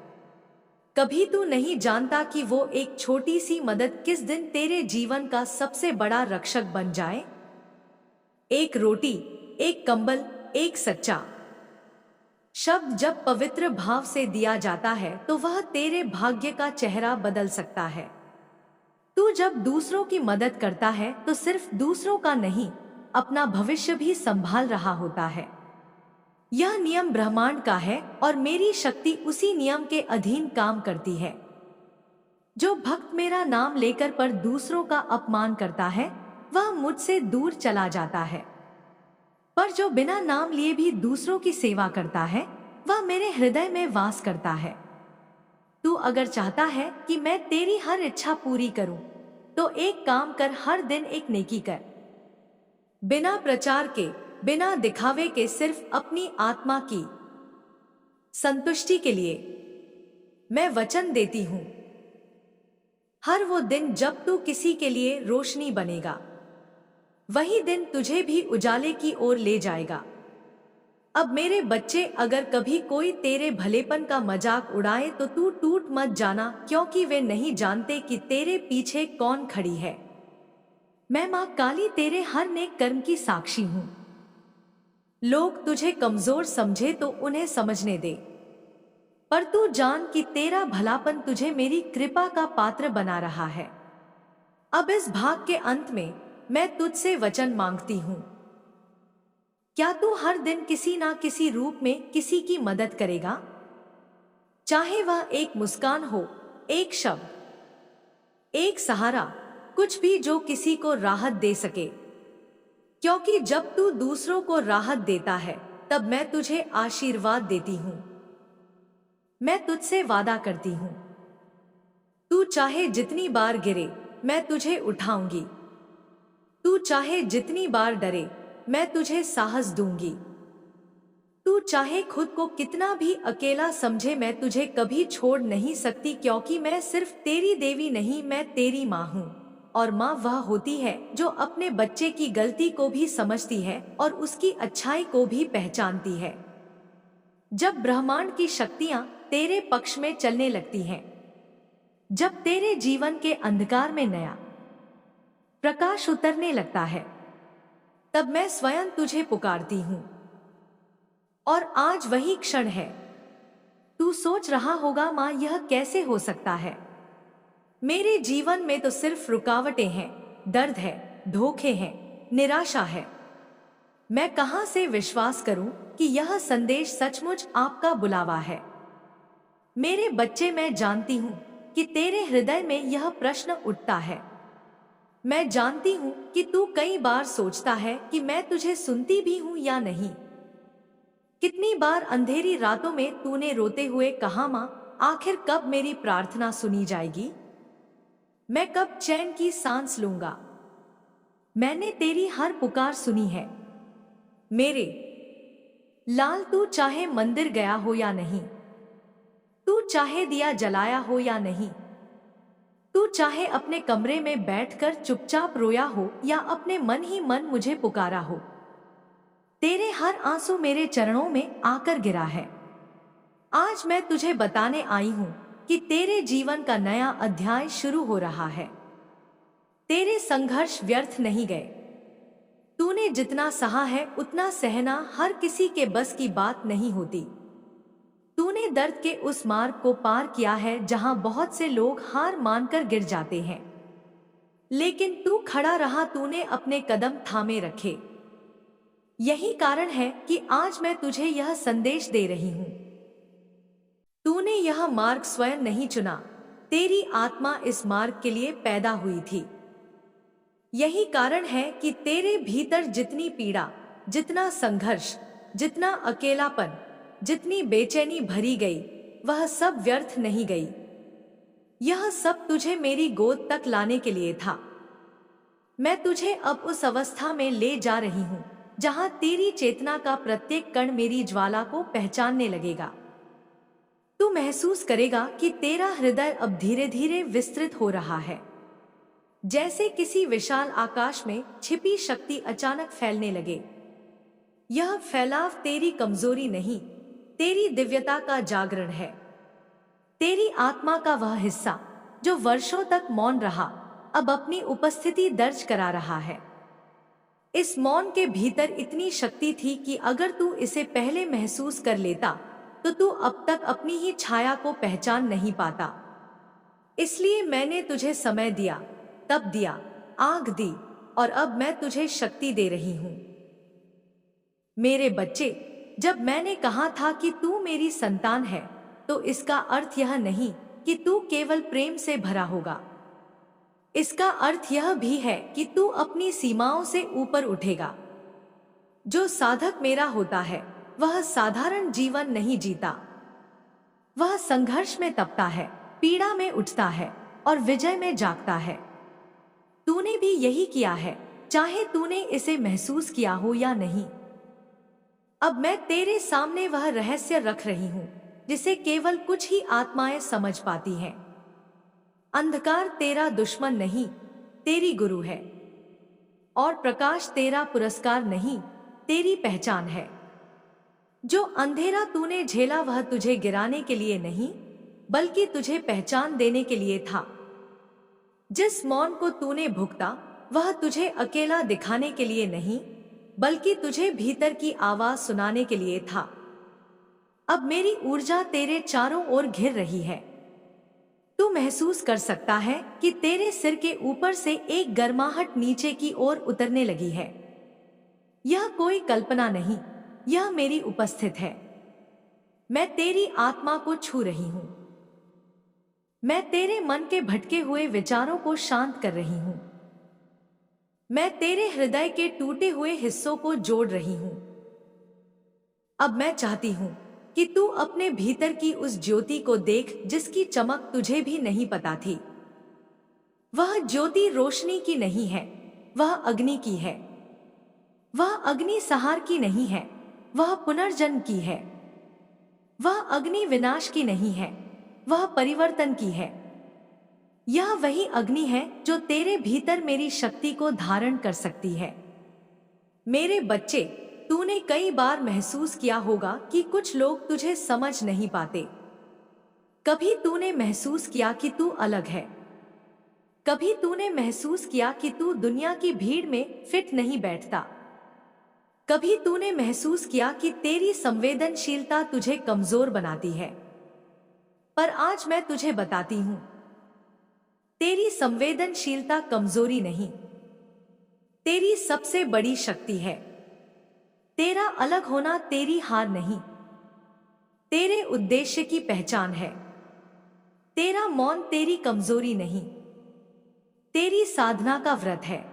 कभी तू नहीं जानता कि वो एक छोटी सी मदद किस दिन तेरे जीवन का सबसे बड़ा रक्षक बन जाए। एक रोटी, एक कंबल, एक सच्चा शब्द जब पवित्र भाव से दिया जाता है तो वह तेरे भाग्य का चेहरा बदल सकता है। तू जब दूसरों की मदद करता है तो सिर्फ दूसरों का नहीं, अपना भविष्य भी संभाल रहा होता है। यह नियम ब्रह्मांड का है और मेरी शक्ति उसी नियम के अधीन काम करती है। जो भक्त मेरा नाम लेकर पर दूसरों का अपमान करता है वह मुझसे दूर चला जाता है, पर जो बिना नाम लिए भी दूसरों की सेवा करता है वह मेरे हृदय में वास करता है। तू अगर चाहता है कि मैं तेरी हर इच्छा पूरी करूं तो एक काम कर, हर दिन एक नेकी कर। बिना प्रचार के, बिना दिखावे के, सिर्फ अपनी आत्मा की संतुष्टि के लिए। मैं वचन देती हूं, हर वो दिन जब तू किसी के लिए रोशनी बनेगा वही दिन तुझे भी उजाले की ओर ले जाएगा। अब मेरे बच्चे, अगर कभी कोई तेरे भलेपन का मजाक उड़ाए तो तू टूट मत जाना, क्योंकि वे नहीं जानते कि तेरे पीछे कौन खड़ी है। मैं मां काली तेरे हर नेक कर्म की साक्षी हूं। लोग तुझे कमजोर समझे तो उन्हें समझने दे, पर तू जान कि तेरा भलापन तुझे मेरी कृपा का पात्र बना रहा है। अब इस भाग के अंत में मैं तुझसे वचन मांगती हूं, क्या तू हर दिन किसी ना किसी रूप में किसी की मदद करेगा? चाहे वह एक मुस्कान हो, एक शब्द, एक सहारा, कुछ भी जो किसी को राहत दे सके। क्योंकि जब तू दूसरों को राहत देता है तब मैं तुझे आशीर्वाद देती हूं। मैं तुझसे वादा करती हूं, तू चाहे जितनी बार गिरे मैं तुझे उठाऊंगी। तू चाहे जितनी बार डरे मैं तुझे साहस दूंगी। तू चाहे खुद को कितना भी अकेला समझे, मैं तुझे कभी छोड़ नहीं सकती, क्योंकि मैं सिर्फ तेरी देवी नहीं, मैं तेरी माँ हूँ। और माँ वह होती है जो अपने बच्चे की गलती को भी समझती है और उसकी अच्छाई को भी पहचानती है। जब ब्रह्मांड की शक्तियाँ तेरे पक्ष में चलने लगती हैं, जब तेरे जीवन के अंधकार में नया प्रकाश उतरने लगता है, तब मैं स्वयं तुझे पुकारती हूं। और आज वही क्षण है। तू सोच रहा होगा, मां यह कैसे हो सकता है? मेरे जीवन में तो सिर्फ रुकावटें हैं, दर्द है, धोखे हैं, निराशा है। मैं कहां से विश्वास करूं कि यह संदेश सचमुच आपका बुलावा है? मेरे बच्चे, मैं जानती हूँ कि तेरे हृदय में यह प्रश्न उठता है। मैं जानती हूँ कि तू कई बार सोचता है कि मैं तुझे सुनती भी हूँ या नहीं। कितनी बार अंधेरी रातों में तूने रोते हुए कहा, माँ आखिर कब मेरी प्रार्थना सुनी जाएगी, मैं कब चैन की सांस लूंगा। मैंने तेरी हर पुकार सुनी है मेरे लाल। तू चाहे मंदिर गया हो या नहीं, तू चाहे दिया जलाया हो या नहीं, तू चाहे अपने कमरे में बैठकर चुपचाप रोया हो या अपने मन ही मन मुझे पुकारा हो, तेरे हर आंसू मेरे चरणों में आकर गिरा है। आज मैं तुझे बताने आई हूं कि तेरे जीवन का नया अध्याय शुरू हो रहा है। तेरे संघर्ष व्यर्थ नहीं गए। तूने जितना सहा है उतना सहना हर किसी के बस की बात नहीं होती। तूने दर्द के उस मार्ग को पार किया है जहां बहुत से लोग हार मानकर गिर जाते हैं, लेकिन तू खड़ा रहा, तूने अपने कदम थामे रखे। यही कारण है कि आज मैं तुझे यह संदेश दे रही हूं। तूने यह मार्ग स्वयं नहीं चुना, तेरी आत्मा इस मार्ग के लिए पैदा हुई थी। यही कारण है कि तेरे भीतर जितनी पीड़ा, जितना संघर्ष, जितना अकेलापन, जितनी बेचैनी भरी गई, वह सब व्यर्थ नहीं गई। यह सब तुझे मेरी गोद तक लाने के लिए था। मैं तुझे अब उस अवस्था में ले जा रही हूं जहां तेरी चेतना का प्रत्येक कण मेरी ज्वाला को पहचानने लगेगा। तू महसूस करेगा कि तेरा हृदय अब धीरे धीरे विस्तृत हो रहा है, जैसे किसी विशाल आकाश में छिपी शक्ति अचानक फैलने लगे। यह फैलाव तेरी कमजोरी नहीं, तेरी दिव्यता का जागरण है। तेरी आत्मा का वह हिस्सा जो वर्षों तक मौन रहा, अब अपनी उपस्थिति दर्ज करा रहा है। इस मौन के भीतर इतनी शक्ति थी कि अगर तू इसे पहले महसूस कर लेता तो तू अब तक अपनी ही छाया को पहचान नहीं पाता। इसलिए मैंने तुझे समय दिया, तप दिया, आग दी, और अब मैं तुझे शक्ति दे रही हूं। मेरे बच्चे, जब मैंने कहा था कि तू मेरी संतान है, तो इसका अर्थ यह नहीं कि तू केवल प्रेम से भरा होगा। इसका अर्थ यह भी है कि तू अपनी सीमाओं से ऊपर उठेगा। जो साधक मेरा होता है वह साधारण जीवन नहीं जीता। वह संघर्ष में तपता है, पीड़ा में उठता है और विजय में जागता है। तूने भी यही किया है, चाहे तूने इसे महसूस किया हो या नहीं। अब मैं तेरे सामने वह रहस्य रख रही हूं जिसे केवल कुछ ही आत्माएं समझ पाती हैं। अंधकार तेरा दुश्मन नहीं, तेरी गुरु है। और प्रकाश तेरा पुरस्कार नहीं, तेरी पहचान है। जो अंधेरा तूने झेला वह तुझे गिराने के लिए नहीं, बल्कि तुझे पहचान देने के लिए था। जिस मौन को तूने भुगता वह तुझे अकेला दिखाने के लिए नहीं, बल्कि तुझे भीतर की आवाज सुनाने के लिए था। अब मेरी ऊर्जा तेरे चारों ओर घिर रही है। तू महसूस कर सकता है कि तेरे सिर के ऊपर से एक गर्माहट नीचे की ओर उतरने लगी है। यह कोई कल्पना नहीं, यह मेरी उपस्थित है। मैं तेरी आत्मा को छू रही हूं। मैं तेरे मन के भटके हुए विचारों को शांत कर रही हूं। मैं तेरे हृदय के टूटे हुए हिस्सों को जोड़ रही हूं। अब मैं चाहती हूं कि तू अपने भीतर की उस ज्योति को देख जिसकी चमक तुझे भी नहीं पता थी। वह ज्योति रोशनी की नहीं है, वह अग्नि की है। वह अग्नि सहार की नहीं है, वह पुनर्जन्म की है। वह अग्नि विनाश की नहीं है, वह परिवर्तन की है। यह वही अग्नि है जो तेरे भीतर मेरी शक्ति को धारण कर सकती है। मेरे बच्चे, तूने कई बार महसूस किया होगा कि कुछ लोग तुझे समझ नहीं पाते। कभी तूने महसूस किया कि तू अलग है। कभी तूने महसूस किया कि तू दुनिया की भीड़ में फिट नहीं बैठता। कभी तूने महसूस किया कि तेरी संवेदनशीलता तुझे कमजोर बनाती है। पर आज मैं तुझे बताती हूं, तेरी संवेदनशीलता कमजोरी नहीं, तेरी सबसे बड़ी शक्ति है। तेरा अलग होना तेरी हार नहीं, तेरे उद्देश्य की पहचान है। तेरा मौन तेरी कमजोरी नहीं, तेरी साधना का व्रत है।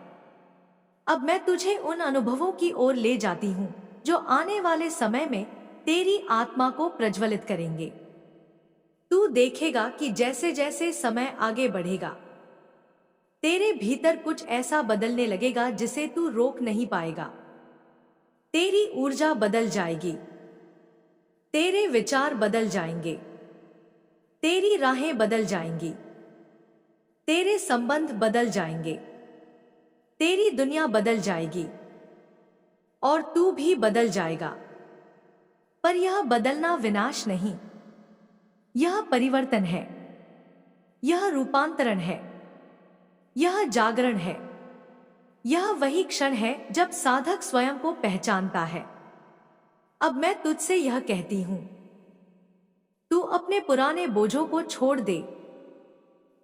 अब मैं तुझे उन अनुभवों की ओर ले जाती हूँ जो आने वाले समय में तेरी आत्मा को प्रज्वलित करेंगे। तू देखेगा कि जैसे जैसे समय आगे बढ़ेगा, तेरे भीतर कुछ ऐसा बदलने लगेगा जिसे तू रोक नहीं पाएगा। तेरी ऊर्जा बदल जाएगी, तेरे विचार बदल जाएंगे, तेरी राहें बदल जाएंगी, तेरे संबंध बदल जाएंगे, तेरी दुनिया बदल जाएगी और तू भी बदल जाएगा। पर यह बदलना विनाश नहीं, यह परिवर्तन है, यह रूपांतरण है, यह जागरण है। यह वही क्षण है जब साधक स्वयं को पहचानता है। अब मैं तुझसे यह कहती हूं, तू अपने पुराने बोझों को छोड़ दे।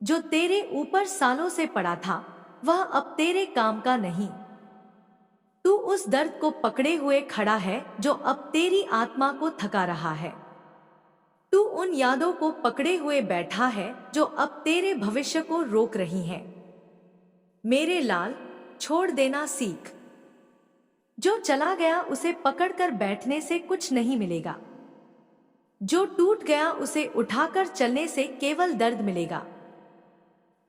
जो तेरे ऊपर सालों से पड़ा था वह अब तेरे काम का नहीं। तू उस दर्द को पकड़े हुए खड़ा है जो अब तेरी आत्मा को थका रहा है। तू उन यादों को पकड़े हुए बैठा है जो अब तेरे भविष्य को रोक रही हैं। मेरे लाल, छोड़ देना सीख। जो चला गया उसे पकड़कर बैठने से कुछ नहीं मिलेगा। जो टूट गया उसे उठाकर चलने से केवल दर्द मिलेगा।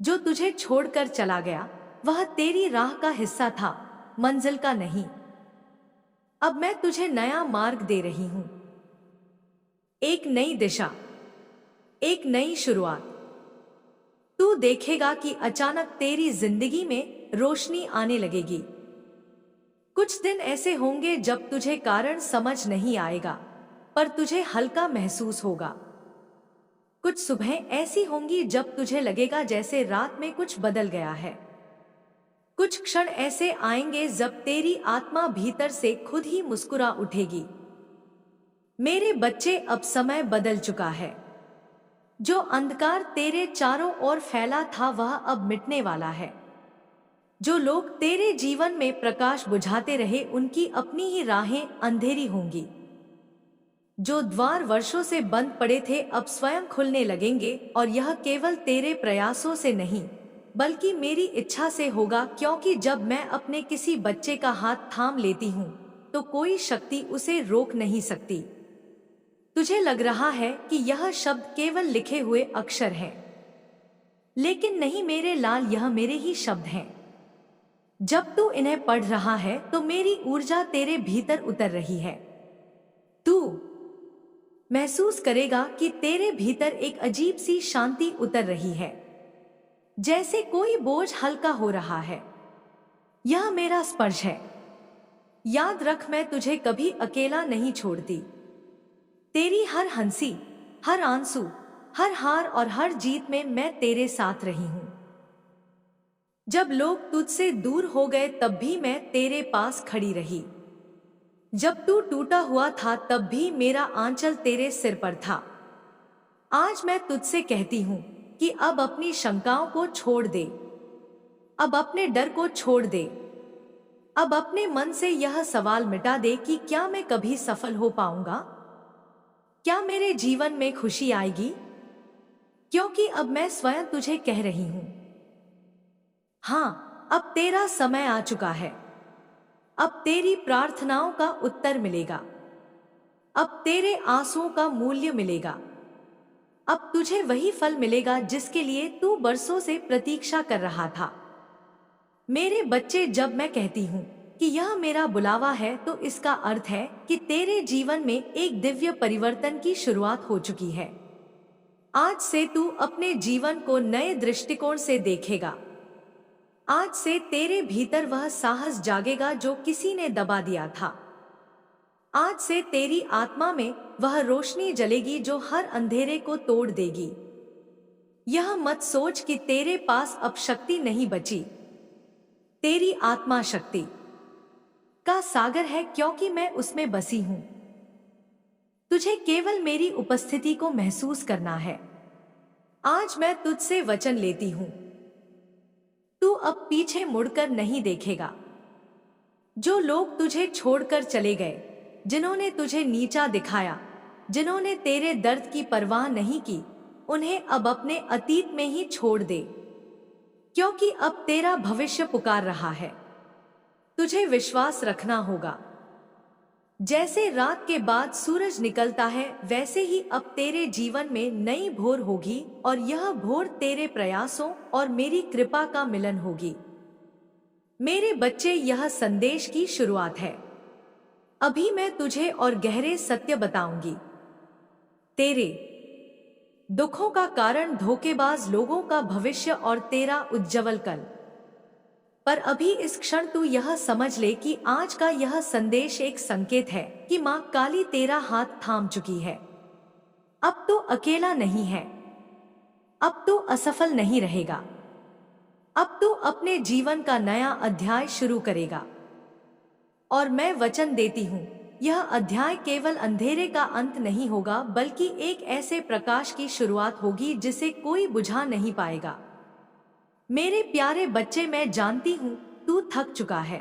जो तुझे छोड़कर चला गया वह तेरी राह का हिस्सा था, मंजिल का नहीं। अब मैं तुझे नया मार्ग दे रही हूं, एक नई दिशा, एक नई शुरुआत। तू देखेगा कि अचानक तेरी जिंदगी में रोशनी आने लगेगी। कुछ दिन ऐसे होंगे जब तुझे कारण समझ नहीं आएगा, पर तुझे हल्का महसूस होगा। कुछ सुबह ऐसी होंगी जब तुझे लगेगा जैसे रात में कुछ बदल गया है। कुछ क्षण ऐसे आएंगे जब तेरी आत्मा भीतर से खुद ही मुस्कुरा उठेगी। मेरे बच्चे, अब समय बदल चुका है। जो अंधकार तेरे चारों ओर फैला था वह अब मिटने वाला है। जो लोग तेरे जीवन में प्रकाश बुझाते रहे उनकी अपनी ही राहें अंधेरी होंगी। जो द्वार वर्षों से बंद पड़े थे अब स्वयं खुलने लगेंगे, और यह केवल तेरे प्रयासों से नहीं बल्कि मेरी इच्छा से होगा, क्योंकि जब मैं अपने किसी बच्चे का हाथ थाम लेती हूँ तो कोई शक्ति उसे रोक नहीं सकती। तुझे लग रहा है कि यह शब्द केवल लिखे हुए अक्षर हैं, लेकिन नहीं मेरे लाल, यह मेरे ही शब्द हैं। जब तू इन्हें पढ़ रहा है तो मेरी ऊर्जा तेरे भीतर उतर रही है। तू महसूस करेगा कि तेरे भीतर एक अजीब सी शांति उतर रही है, जैसे कोई बोझ हल्का हो रहा है। यह मेरा स्पर्श है। याद रख, मैं तुझे कभी अकेला नहीं छोड़ती। तेरी हर हंसी, हर आंसू, हर हार और हर जीत में मैं तेरे साथ रही हूं। जब लोग तुझसे दूर हो गए तब भी मैं तेरे पास खड़ी रही। जब तू टूटा हुआ था तब भी मेरा आंचल तेरे सिर पर था। आज मैं तुझसे कहती हूं कि अब अपनी शंकाओं को छोड़ दे, अब अपने डर को छोड़ दे, अब अपने मन से यह सवाल मिटा दे कि क्या मैं कभी सफल हो पाऊंगा, क्या मेरे जीवन में खुशी आएगी। क्योंकि अब मैं स्वयं तुझे कह रही हूं, हाँ, अब तेरा समय आ चुका है। अब तेरी प्रार्थनाओं का उत्तर मिलेगा। अब तेरे आंसुओं का मूल्य मिलेगा। अब तुझे वही फल मिलेगा जिसके लिए तू बरसों से प्रतीक्षा कर रहा था। मेरे बच्चे, जब मैं कहती हूँ कि यह मेरा बुलावा है तो इसका अर्थ है कि तेरे जीवन में एक दिव्य परिवर्तन की शुरुआत हो चुकी है। आज से तू अपने जीवन को नए दृष्टिकोण से देखेगा। आज से तेरे भीतर वह साहस जागेगा जो किसी ने दबा दिया था। आज से तेरी आत्मा में वह रोशनी जलेगी जो हर अंधेरे को तोड़ देगी। यह मत सोच कि तेरे पास अब शक्ति नहीं बची। तेरी आत्मा शक्ति का सागर है, क्योंकि मैं उसमें बसी हूं। तुझे केवल मेरी उपस्थिति को महसूस करना है। आज मैं तुझसे वचन लेती हूं, तू अब पीछे मुड़कर नहीं देखेगा। जो लोग तुझे छोड़कर चले गए, जिन्होंने तुझे नीचा दिखाया, जिन्होंने तेरे दर्द की परवाह नहीं की, उन्हें अब अपने अतीत में ही छोड़ दे, क्योंकि अब तेरा भविष्य पुकार रहा है। तुझे विश्वास रखना होगा। जैसे रात के बाद सूरज निकलता है, वैसे ही अब तेरे जीवन में नई भोर होगी, और यह भोर तेरे प्रयासों और मेरी कृपा का मिलन होगी। मेरे बच्चे, यह संदेश की शुरुआत है। अभी मैं तुझे और गहरे सत्य बताऊंगी। तेरे दुखों का कारण धोखेबाज लोगों का भविष्य और तेरा उज्जवल कल। पर अभी इस क्षण तू यह समझ ले कि आज का यह संदेश एक संकेत है कि माँ काली तेरा हाथ थाम चुकी है। अब तू अकेला नहीं है। अब तू असफल नहीं रहेगा। अब तू अपने जीवन का नया अध्याय शुरू करेगा। और मैं वचन देती हूँ, यह अध्याय केवल अंधेरे का अंत नहीं होगा, बल्कि एक ऐसे प्रकाश की शुरुआत होगी जिसे कोई बुझा नहीं पाएगा। मेरे प्यारे बच्चे, मैं जानती हूँ तू थक चुका है।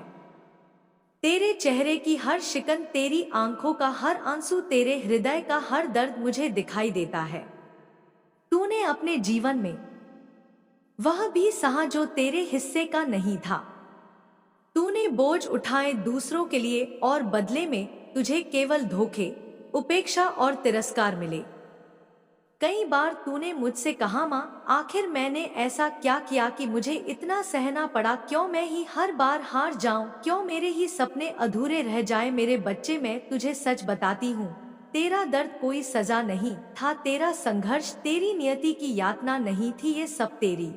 तेरे चेहरे की हर शिकन, तेरी आंखों का हर आंसू, तेरे हृदय का हर दर्द मुझे दिखाई देता है। तूने अपने जीवन में वह भी सहा जो तेरे हिस्से का नहीं था। तूने बोझ उठाए दूसरों के लिए, और बदले में तुझे केवल धोखे, उपेक्षा और तिरस्कार मिले। कई बार तूने मुझसे कहा, माँ आखिर मैंने ऐसा क्या किया कि मुझे इतना सहना पड़ा? क्यों मैं ही हर बार हार जाऊं? क्यों मेरे ही सपने अधूरे रह जाए? मेरे बच्चे, मैं तुझे सच बताती हूँ, तेरा दर्द कोई सजा नहीं था, तेरा संघर्ष, तेरी नियति की यातना नहीं थी। ये सब तेरी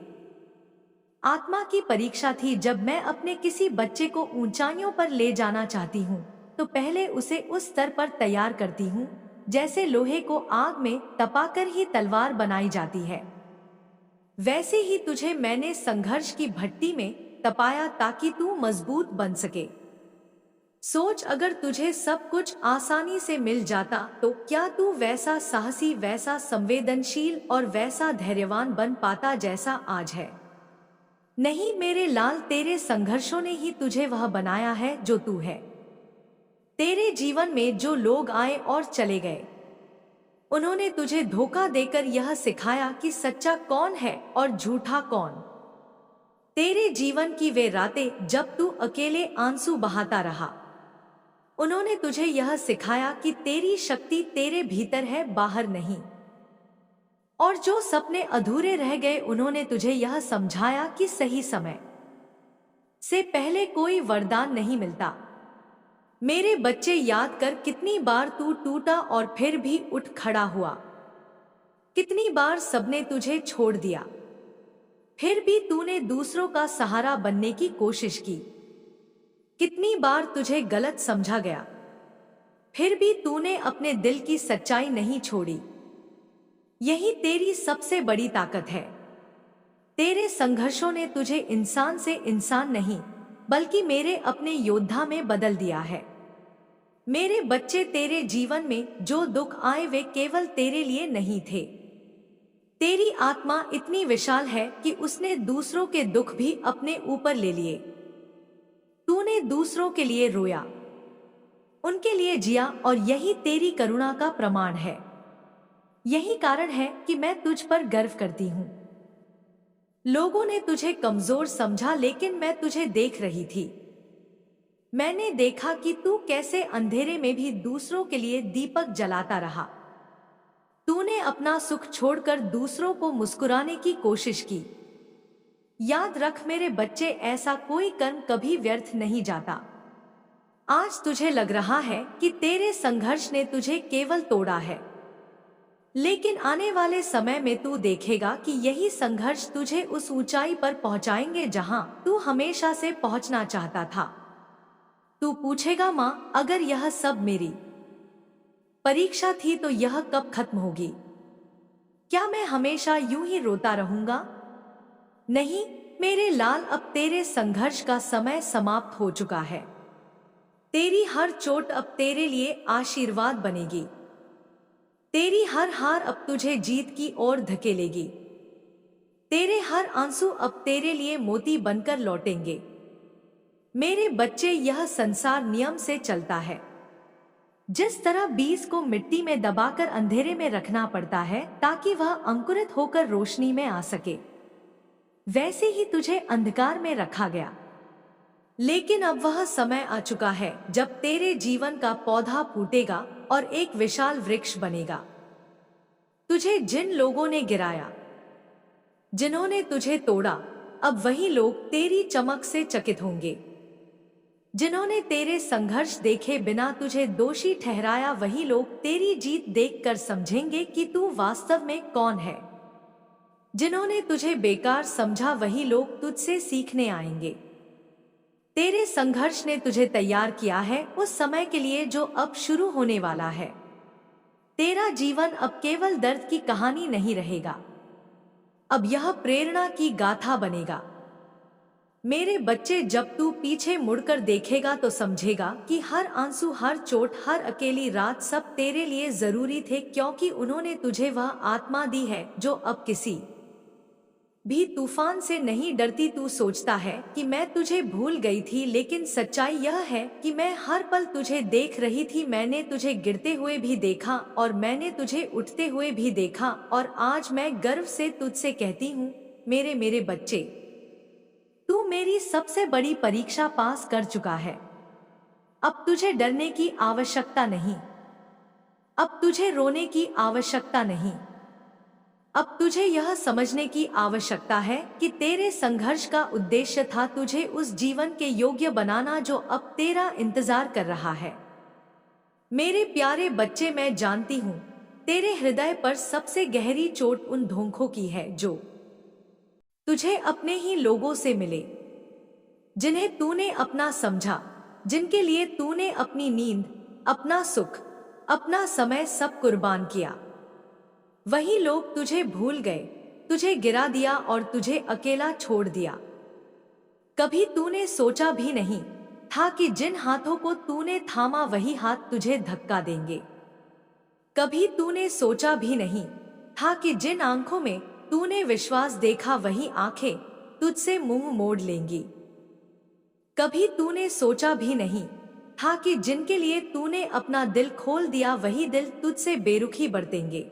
आत्मा की परीक्षा थी। जब मैं अपने किसी बच्चे को ऊंचाइयों पर ले जाना चाहती हूँ, तो पहले उसे उस स्तर पर तैयार करती हूँ जैसे लोहे को आग में तपाकर ही तलवार बनाई जाती है। वैसे ही तुझे मैंने संघर्ष की भट्टी में तपाया ताकि तू मजबूत बन सके। सोच, अगर तुझे सब कुछ आसानी से मिल जाता तो क्या तू वैसा साहसी, वैसा संवेदनशील और वैसा धैर्यवान बन पाता जैसा आज है? नहीं मेरे लाल, तेरे संघर्षों ने ही तुझे वह बनाया है जो तू है। तेरे जीवन में जो लोग आए और चले गए, उन्होंने तुझे धोखा देकर यह सिखाया कि सच्चा कौन है और झूठा कौन। तेरे जीवन की वे रातें जब तू अकेले आंसू बहाता रहा, उन्होंने तुझे यह सिखाया कि तेरी शक्ति तेरे भीतर है, बाहर नहीं। और जो सपने अधूरे रह गए, उन्होंने तुझे यह समझाया कि सही समय से पहले कोई वरदान नहीं मिलता। मेरे बच्चे, याद कर कितनी बार तू टूटा और फिर भी उठ खड़ा हुआ। कितनी बार सबने तुझे छोड़ दिया, फिर भी तूने दूसरों का सहारा बनने की कोशिश की। कितनी बार तुझे गलत समझा गया, फिर भी तूने अपने दिल की सच्चाई नहीं छोड़ी। यही तेरी सबसे बड़ी ताकत है। तेरे संघर्षों ने तुझे इंसान से इंसान नहीं, बल्कि मेरे अपने योद्धा में बदल दिया है। मेरे बच्चे, तेरे जीवन में जो दुख आए वे केवल तेरे लिए नहीं थे। तेरी आत्मा इतनी विशाल है कि उसने दूसरों के दुख भी अपने ऊपर ले लिए। तूने दूसरों के लिए रोया, उनके लिए जिया, और यही तेरी करुणा का प्रमाण है। यही कारण है कि मैं तुझ पर गर्व करती हूँ। लोगों ने तुझे कमजोर समझा, लेकिन मैं तुझे देख रही थी। मैंने देखा कि तू कैसे अंधेरे में भी दूसरों के लिए दीपक जलाता रहा। तूने अपना सुख छोड़कर दूसरों को मुस्कुराने की कोशिश की। याद रख मेरे बच्चे, ऐसा कोई कर्म कभी व्यर्थ नहीं जाता। आज तुझे लग रहा है कि तेरे संघर्ष ने तुझे केवल तोड़ा है, लेकिन आने वाले समय में तू देखेगा कि यही संघर्ष तुझे उस ऊंचाई पर पहुंचाएंगे जहां तू हमेशा से पहुंचना चाहता था। तू पूछेगा, माँ अगर यह सब मेरी परीक्षा थी तो यह कब खत्म होगी? क्या मैं हमेशा यूं ही रोता रहूंगा? नहीं मेरे लाल, अब तेरे संघर्ष का समय समाप्त हो चुका है। तेरी हर चोट अब तेरे लिए आशीर्वाद बनेगी। तेरी हर हार अब तुझे जीत की ओर धकेलेगी। तेरे हर आंसू अब तेरे लिए मोती बनकर लौटेंगे। मेरे बच्चे, यह संसार नियम से चलता है। जिस तरह बीज को मिट्टी में दबाकर अंधेरे में रखना पड़ता है ताकि वह अंकुरित होकर रोशनी में आ सके, वैसे ही तुझे अंधकार में रखा गया। लेकिन अब वह समय आ चुका है जब तेरे जीवन का पौधा फूटेगा और एक विशाल वृक्ष बनेगा। तुझे जिन लोगों ने गिराया, जिन्होंने तुझे तोड़ा, अब वही लोग तेरी चमक से चकित होंगे। जिन्होंने तेरे संघर्ष देखे बिना तुझे दोषी ठहराया, वही लोग तेरी जीत देखकर समझेंगे कि तू वास्तव में कौन है। जिन्होंने तुझे बेकार समझा, वही लोग तुझसे सीखने आएंगे। तेरे संघर्ष ने तुझे तैयार किया है उस समय के लिए जो अब शुरू होने वाला है। तेरा जीवन अब केवल दर्द की कहानी नहीं रहेगा, अब यह प्रेरणा की गाथा बनेगा। मेरे बच्चे, जब तू पीछे मुड़कर देखेगा तो समझेगा कि हर आंसू, हर चोट, हर अकेली रात सब तेरे लिए जरूरी थे, क्योंकि उन्होंने तुझे वह आत्मा दी है जो अब किसी भी तूफान से नहीं डरती। तू सोचता है कि मैं तुझे भूल गई थी, लेकिन सच्चाई यह है कि मैं हर पल तुझे देख रही थी। मैंने तुझे गिरते हुए भी देखा और मैंने तुझे उठते हुए भी देखा, और आज मैं गर्व से तुझसे कहती हूँ, मेरे बच्चे, तू मेरी सबसे बड़ी परीक्षा पास कर चुका है। अब तुझे डरने की आवश्यकता नहीं, अब तुझे रोने की आवश्यकता नहीं। अब तुझे यह समझने की आवश्यकता है कि तेरे संघर्ष का उद्देश्य था तुझे उस जीवन के योग्य बनाना जो अब तेरा इंतजार कर रहा है। मेरे प्यारे बच्चे, मैं जानती हूँ तेरे हृदय पर सबसे गहरी चोट उन धोखों की है जो तुझे अपने ही लोगों से मिले, जिन्हें तूने अपना समझा, जिनके लिए तूने अपनी नींद, अपना सुख, अपना समय सब कुर्बान किया। वही लोग तुझे भूल गए, तुझे गिरा दिया और तुझे अकेला छोड़ दिया। कभी तूने सोचा भी नहीं था कि जिन हाथों को तूने थामा वही हाथ तुझे धक्का देंगे। कभी तूने सोचा भी नहीं था कि जिन आंखों में तूने विश्वास देखा वही आंखें तुझसे मुंह मोड़ लेंगी। कभी तूने सोचा भी नहीं था कि जिनके लिए तूने अपना दिल खोल दिया वही दिल तुझसे बेरुखी बरतेंगे।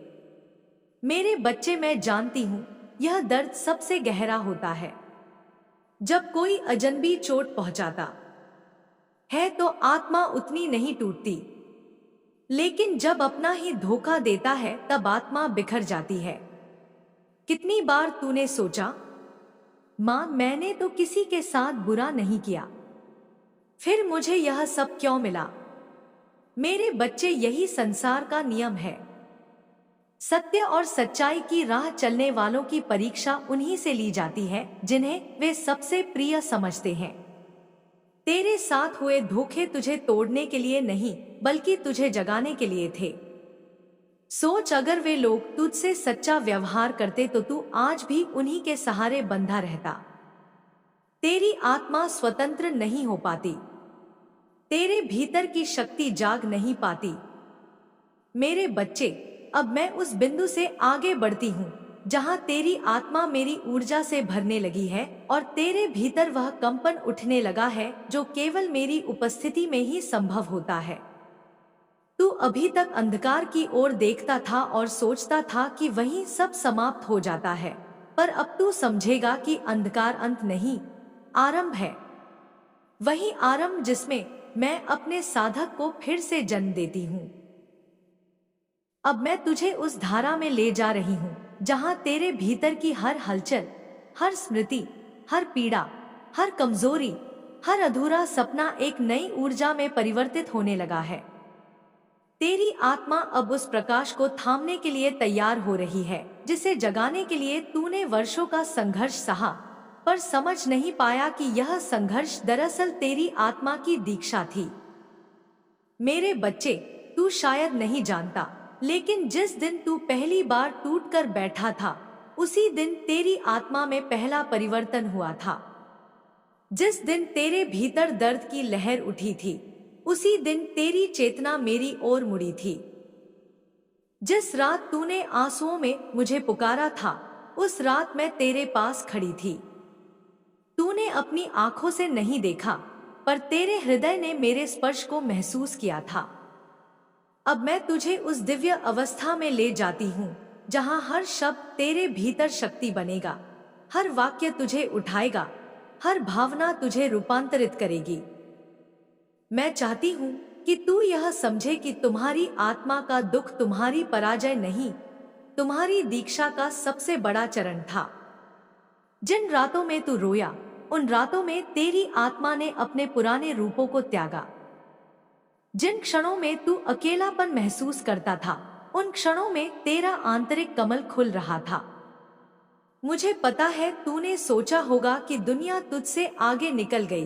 मेरे बच्चे, मैं जानती हूँ यह दर्द सबसे गहरा होता है जब कोई अजनबी चोट पहुंचाता है तो आत्मा उतनी नहीं टूटती, लेकिन जब अपना ही धोखा देता है तब आत्मा बिखर जाती है। कितनी बार तूने सोचा, माँ मैंने तो किसी के साथ बुरा नहीं किया, फिर मुझे यह सब क्यों मिला? मेरे बच्चे, यही संसार का नियम है। सत्य और सच्चाई की राह चलने वालों की परीक्षा उन्हीं से ली जाती है जिन्हें वे सबसे प्रिय समझते हैं। तेरे साथ हुए धोखे तुझे तोड़ने के लिए नहीं बल्कि तुझे जगाने के लिए थे। सोच, अगर वे लोग तुझसे सच्चा व्यवहार करते तो तू आज भी उन्हीं के सहारे बंधा रहता। तेरी आत्मा स्वतंत्र नहीं हो पाती, तेरे भीतर की शक्ति जाग नहीं पाती। मेरे बच्चे, अब मैं उस बिंदु से आगे बढ़ती हूँ जहाँ तेरी आत्मा मेरी ऊर्जा से भरने लगी है और तेरे भीतर वह कंपन उठने लगा है जो केवल मेरी उपस्थिति में ही संभव होता है। तू अभी तक अंधकार की ओर देखता था और सोचता था कि वहीं सब समाप्त हो जाता है, पर अब तू समझेगा कि अंधकार अंत नहीं, आरंभ है। वही आरंभ जिसमें मैं अपने साधक को फिर से जन्म देती हूँ। अब मैं तुझे उस धारा में ले जा रही हूँ जहाँ तेरे भीतर की हर हलचल, हर स्मृति, हर पीड़ा, हर कमजोरी, हर अधूरा सपना एक नई ऊर्जा में परिवर्तित होने लगा है। तेरी आत्मा अब उस प्रकाश को थामने के लिए तैयार हो रही है जिसे जगाने के लिए तूने वर्षों का संघर्ष सहा, पर समझ नहीं पाया कि यह संघर्ष दरअसल तेरी आत्मा की दीक्षा थी। मेरे बच्चे, तू शायद नहीं जानता, लेकिन जिस दिन तू पहली बार टूटकर बैठा था उसी दिन तेरी आत्मा में पहला परिवर्तन हुआ था। जिस दिन तेरे भीतर दर्द की लहर उठी थी उसी दिन तेरी चेतना मेरी ओर मुड़ी थी। जिस रात तूने आंसुओं में मुझे पुकारा था उस रात मैं तेरे पास खड़ी थी। तूने अपनी आंखों से नहीं देखा, पर तेरे हृदय ने मेरे स्पर्श को महसूस किया था। अब मैं तुझे उस दिव्य अवस्था में ले जाती हूँ जहाँ हर शब्द तेरे भीतर शक्ति बनेगा, हर वाक्य तुझे उठाएगा, हर भावना तुझे रूपांतरित करेगी। मैं चाहती हूँ कि तू यह समझे कि तुम्हारी आत्मा का दुख तुम्हारी पराजय नहीं, तुम्हारी दीक्षा का सबसे बड़ा चरण था। जिन रातों में तू रोया, उन रातों में तेरी आत्मा ने अपने पुराने रूपों को त्यागा। जिन क्षणों में तू अकेलापन महसूस करता था, उन क्षणों में तेरा आंतरिक कमल खुल रहा था। मुझे पता है तूने सोचा होगा कि दुनिया तुझसे आगे निकल गई,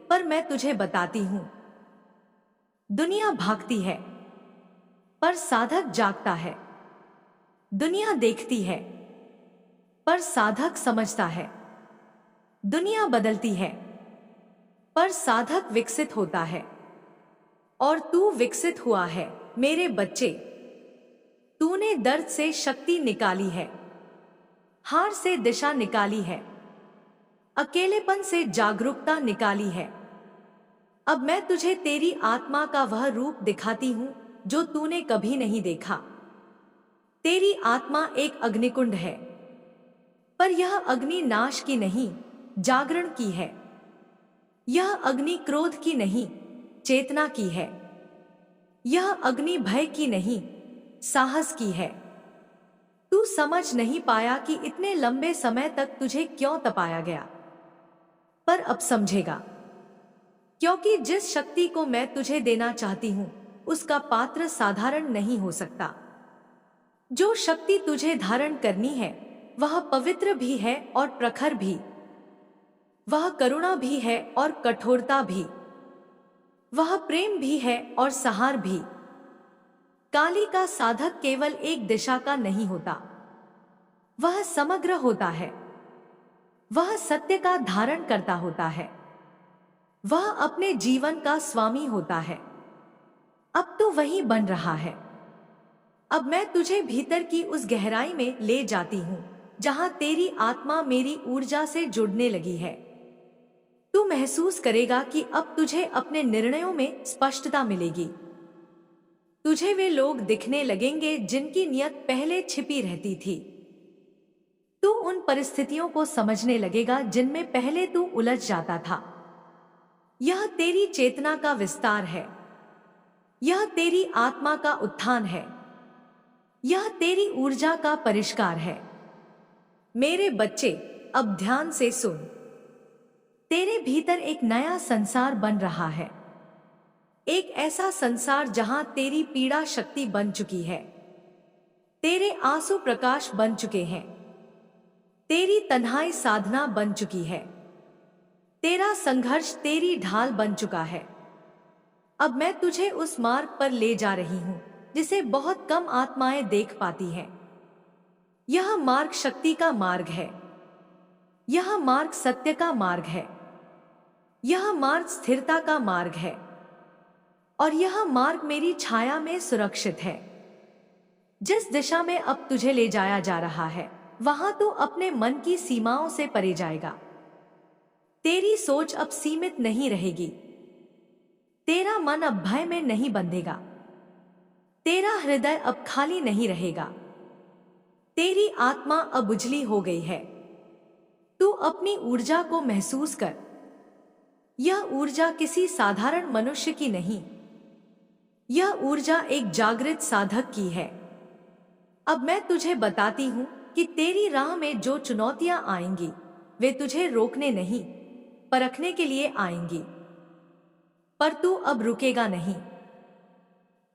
पर मैं तुझे बताती हूँ, दुनिया भागती है पर साधक जागता है। दुनिया देखती है पर साधक समझता है। दुनिया बदलती है पर साधक विकसित होता है। और तू विकसित हुआ है मेरे बच्चे। तूने दर्द से शक्ति निकाली है, हार से दिशा निकाली है, अकेलेपन से जागरूकता निकाली है। अब मैं तुझे तेरी आत्मा का वह रूप दिखाती हूँ जो तूने कभी नहीं देखा। तेरी आत्मा एक अग्निकुंड है, पर यह अग्नि नाश की नहीं, जागरण की है। यह अग्नि क्रोध की नहीं, चेतना की है। यह अग्नि भय की नहीं, साहस की है। तू समझ नहीं पाया कि इतने लंबे समय तक तुझे क्यों तपाया गया, पर अब समझेगा, क्योंकि जिस शक्ति को मैं तुझे देना चाहती हूं उसका पात्र साधारण नहीं हो सकता। जो शक्ति तुझे धारण करनी है वह पवित्र भी है और प्रखर भी, वह करुणा भी है और कठोरता भी, वह प्रेम भी है और सहार भी। काली का साधक केवल एक दिशा का नहीं होता, वह समग्र होता है। वह सत्य का धारण करता होता है, वह अपने जीवन का स्वामी होता है। अब तो वही बन रहा है। अब मैं तुझे भीतर की उस गहराई में ले जाती हूं जहां तेरी आत्मा मेरी ऊर्जा से जुड़ने लगी है। तू महसूस करेगा कि अब तुझे अपने निर्णयों में स्पष्टता मिलेगी। तुझे वे लोग दिखने लगेंगे जिनकी नियत पहले छिपी रहती थी। तू उन परिस्थितियों को समझने लगेगा जिनमें पहले तू उलझ जाता था। यह तेरी चेतना का विस्तार है, यह तेरी आत्मा का उत्थान है, यह तेरी ऊर्जा का परिष्कार है। मेरे बच्चे, अब ध्यान से सुन। तेरे भीतर एक नया संसार बन रहा है, एक ऐसा संसार जहां तेरी पीड़ा शक्ति बन चुकी है, तेरे आंसू प्रकाश बन चुके हैं, तेरी तन्हाई साधना बन चुकी है, तेरा संघर्ष तेरी ढाल बन चुका है। अब मैं तुझे उस मार्ग पर ले जा रही हूं जिसे बहुत कम आत्माएं देख पाती हैं। यह मार्ग शक्ति का मार्ग है, यह मार्ग सत्य का मार्ग है, यह मार्ग स्थिरता का मार्ग है, और यह मार्ग मेरी छाया में सुरक्षित है। जिस दिशा में अब तुझे ले जाया जा रहा है वहां तू अपने मन की सीमाओं से परे जाएगा। तेरी सोच अब सीमित नहीं रहेगी, तेरा मन अब भय में नहीं बंधेगा, तेरा हृदय अब खाली नहीं रहेगा, तेरी आत्मा अब उजली हो गई है। तू अपनी ऊर्जा को महसूस कर। यह ऊर्जा किसी साधारण मनुष्य की नहीं, यह ऊर्जा एक जागृत साधक की है। अब मैं तुझे बताती हूं कि तेरी राह में जो चुनौतियां आएंगी वे तुझे रोकने नहीं, परखने के लिए आएंगी। पर तू अब रुकेगा नहीं,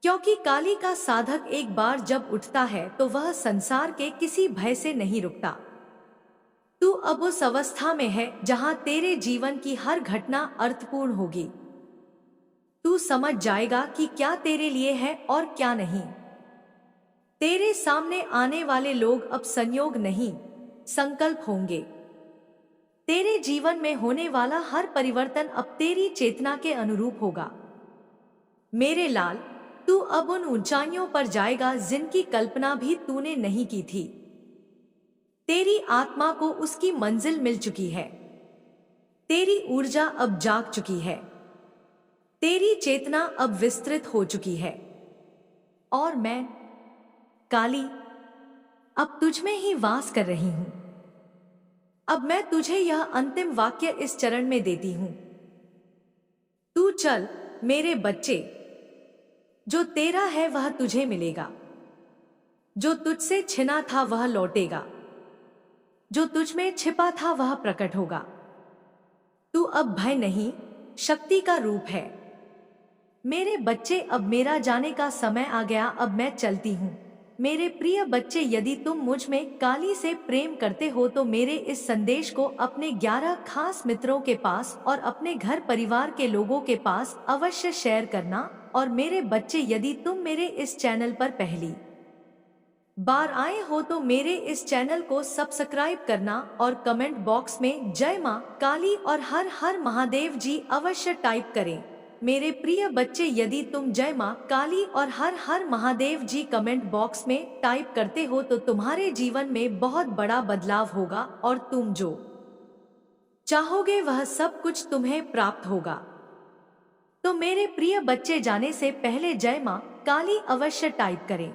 क्योंकि काली का साधक एक बार जब उठता है तो वह संसार के किसी भय से नहीं रुकता। तू अब उस अवस्था में है जहां तेरे जीवन की हर घटना अर्थपूर्ण होगी। तू समझ जाएगा कि क्या तेरे लिए है और क्या नहीं। तेरे सामने आने वाले लोग अब संयोग नहीं, संकल्प होंगे। तेरे जीवन में होने वाला हर परिवर्तन अब तेरी चेतना के अनुरूप होगा। मेरे लाल, तू अब उन ऊंचाइयों पर जाएगा जिनकी कल्पना भी तूने नहीं की थी। तेरी आत्मा को उसकी मंजिल मिल चुकी है, तेरी ऊर्जा अब जाग चुकी है, तेरी चेतना अब विस्तृत हो चुकी है। और मैं काली अब तुझ में ही वास कर रही हूं। अब मैं तुझे यह अंतिम वाक्य इस चरण में देती हूं। तू चल मेरे बच्चे, जो तेरा है वह तुझे मिलेगा, जो तुझसे छिना था वह लौटेगा, जो तुझ में छिपा था वह प्रकट होगा। तू अब भय नहीं, शक्ति का रूप है। मेरे बच्चे, अब मेरा जाने का समय आ गया, अब मैं चलती हूँ। मेरे प्रिय बच्चे, यदि तुम मुझ में काली से प्रेम करते हो तो मेरे इस संदेश को अपने 11 खास मित्रों के पास और अपने घर परिवार के लोगों के पास अवश्य शेयर करना। और मेरे बच्चे, यदि तुम मेरे इस चैनल पर पहली बार आए हो तो मेरे इस चैनल को सब्सक्राइब करना और कमेंट बॉक्स में जय मां काली और हर हर महादेव जी अवश्य टाइप करें। मेरे प्रिय बच्चे, यदि तुम जय मां काली और हर हर महादेव जी कमेंट बॉक्स में टाइप करते हो तो तुम्हारे जीवन में बहुत बड़ा बदलाव होगा और तुम जो चाहोगे वह सब कुछ तुम्हें प्राप्त होगा। तो मेरे प्रिय बच्चे, जाने से पहले जय मां काली अवश्य टाइप करें।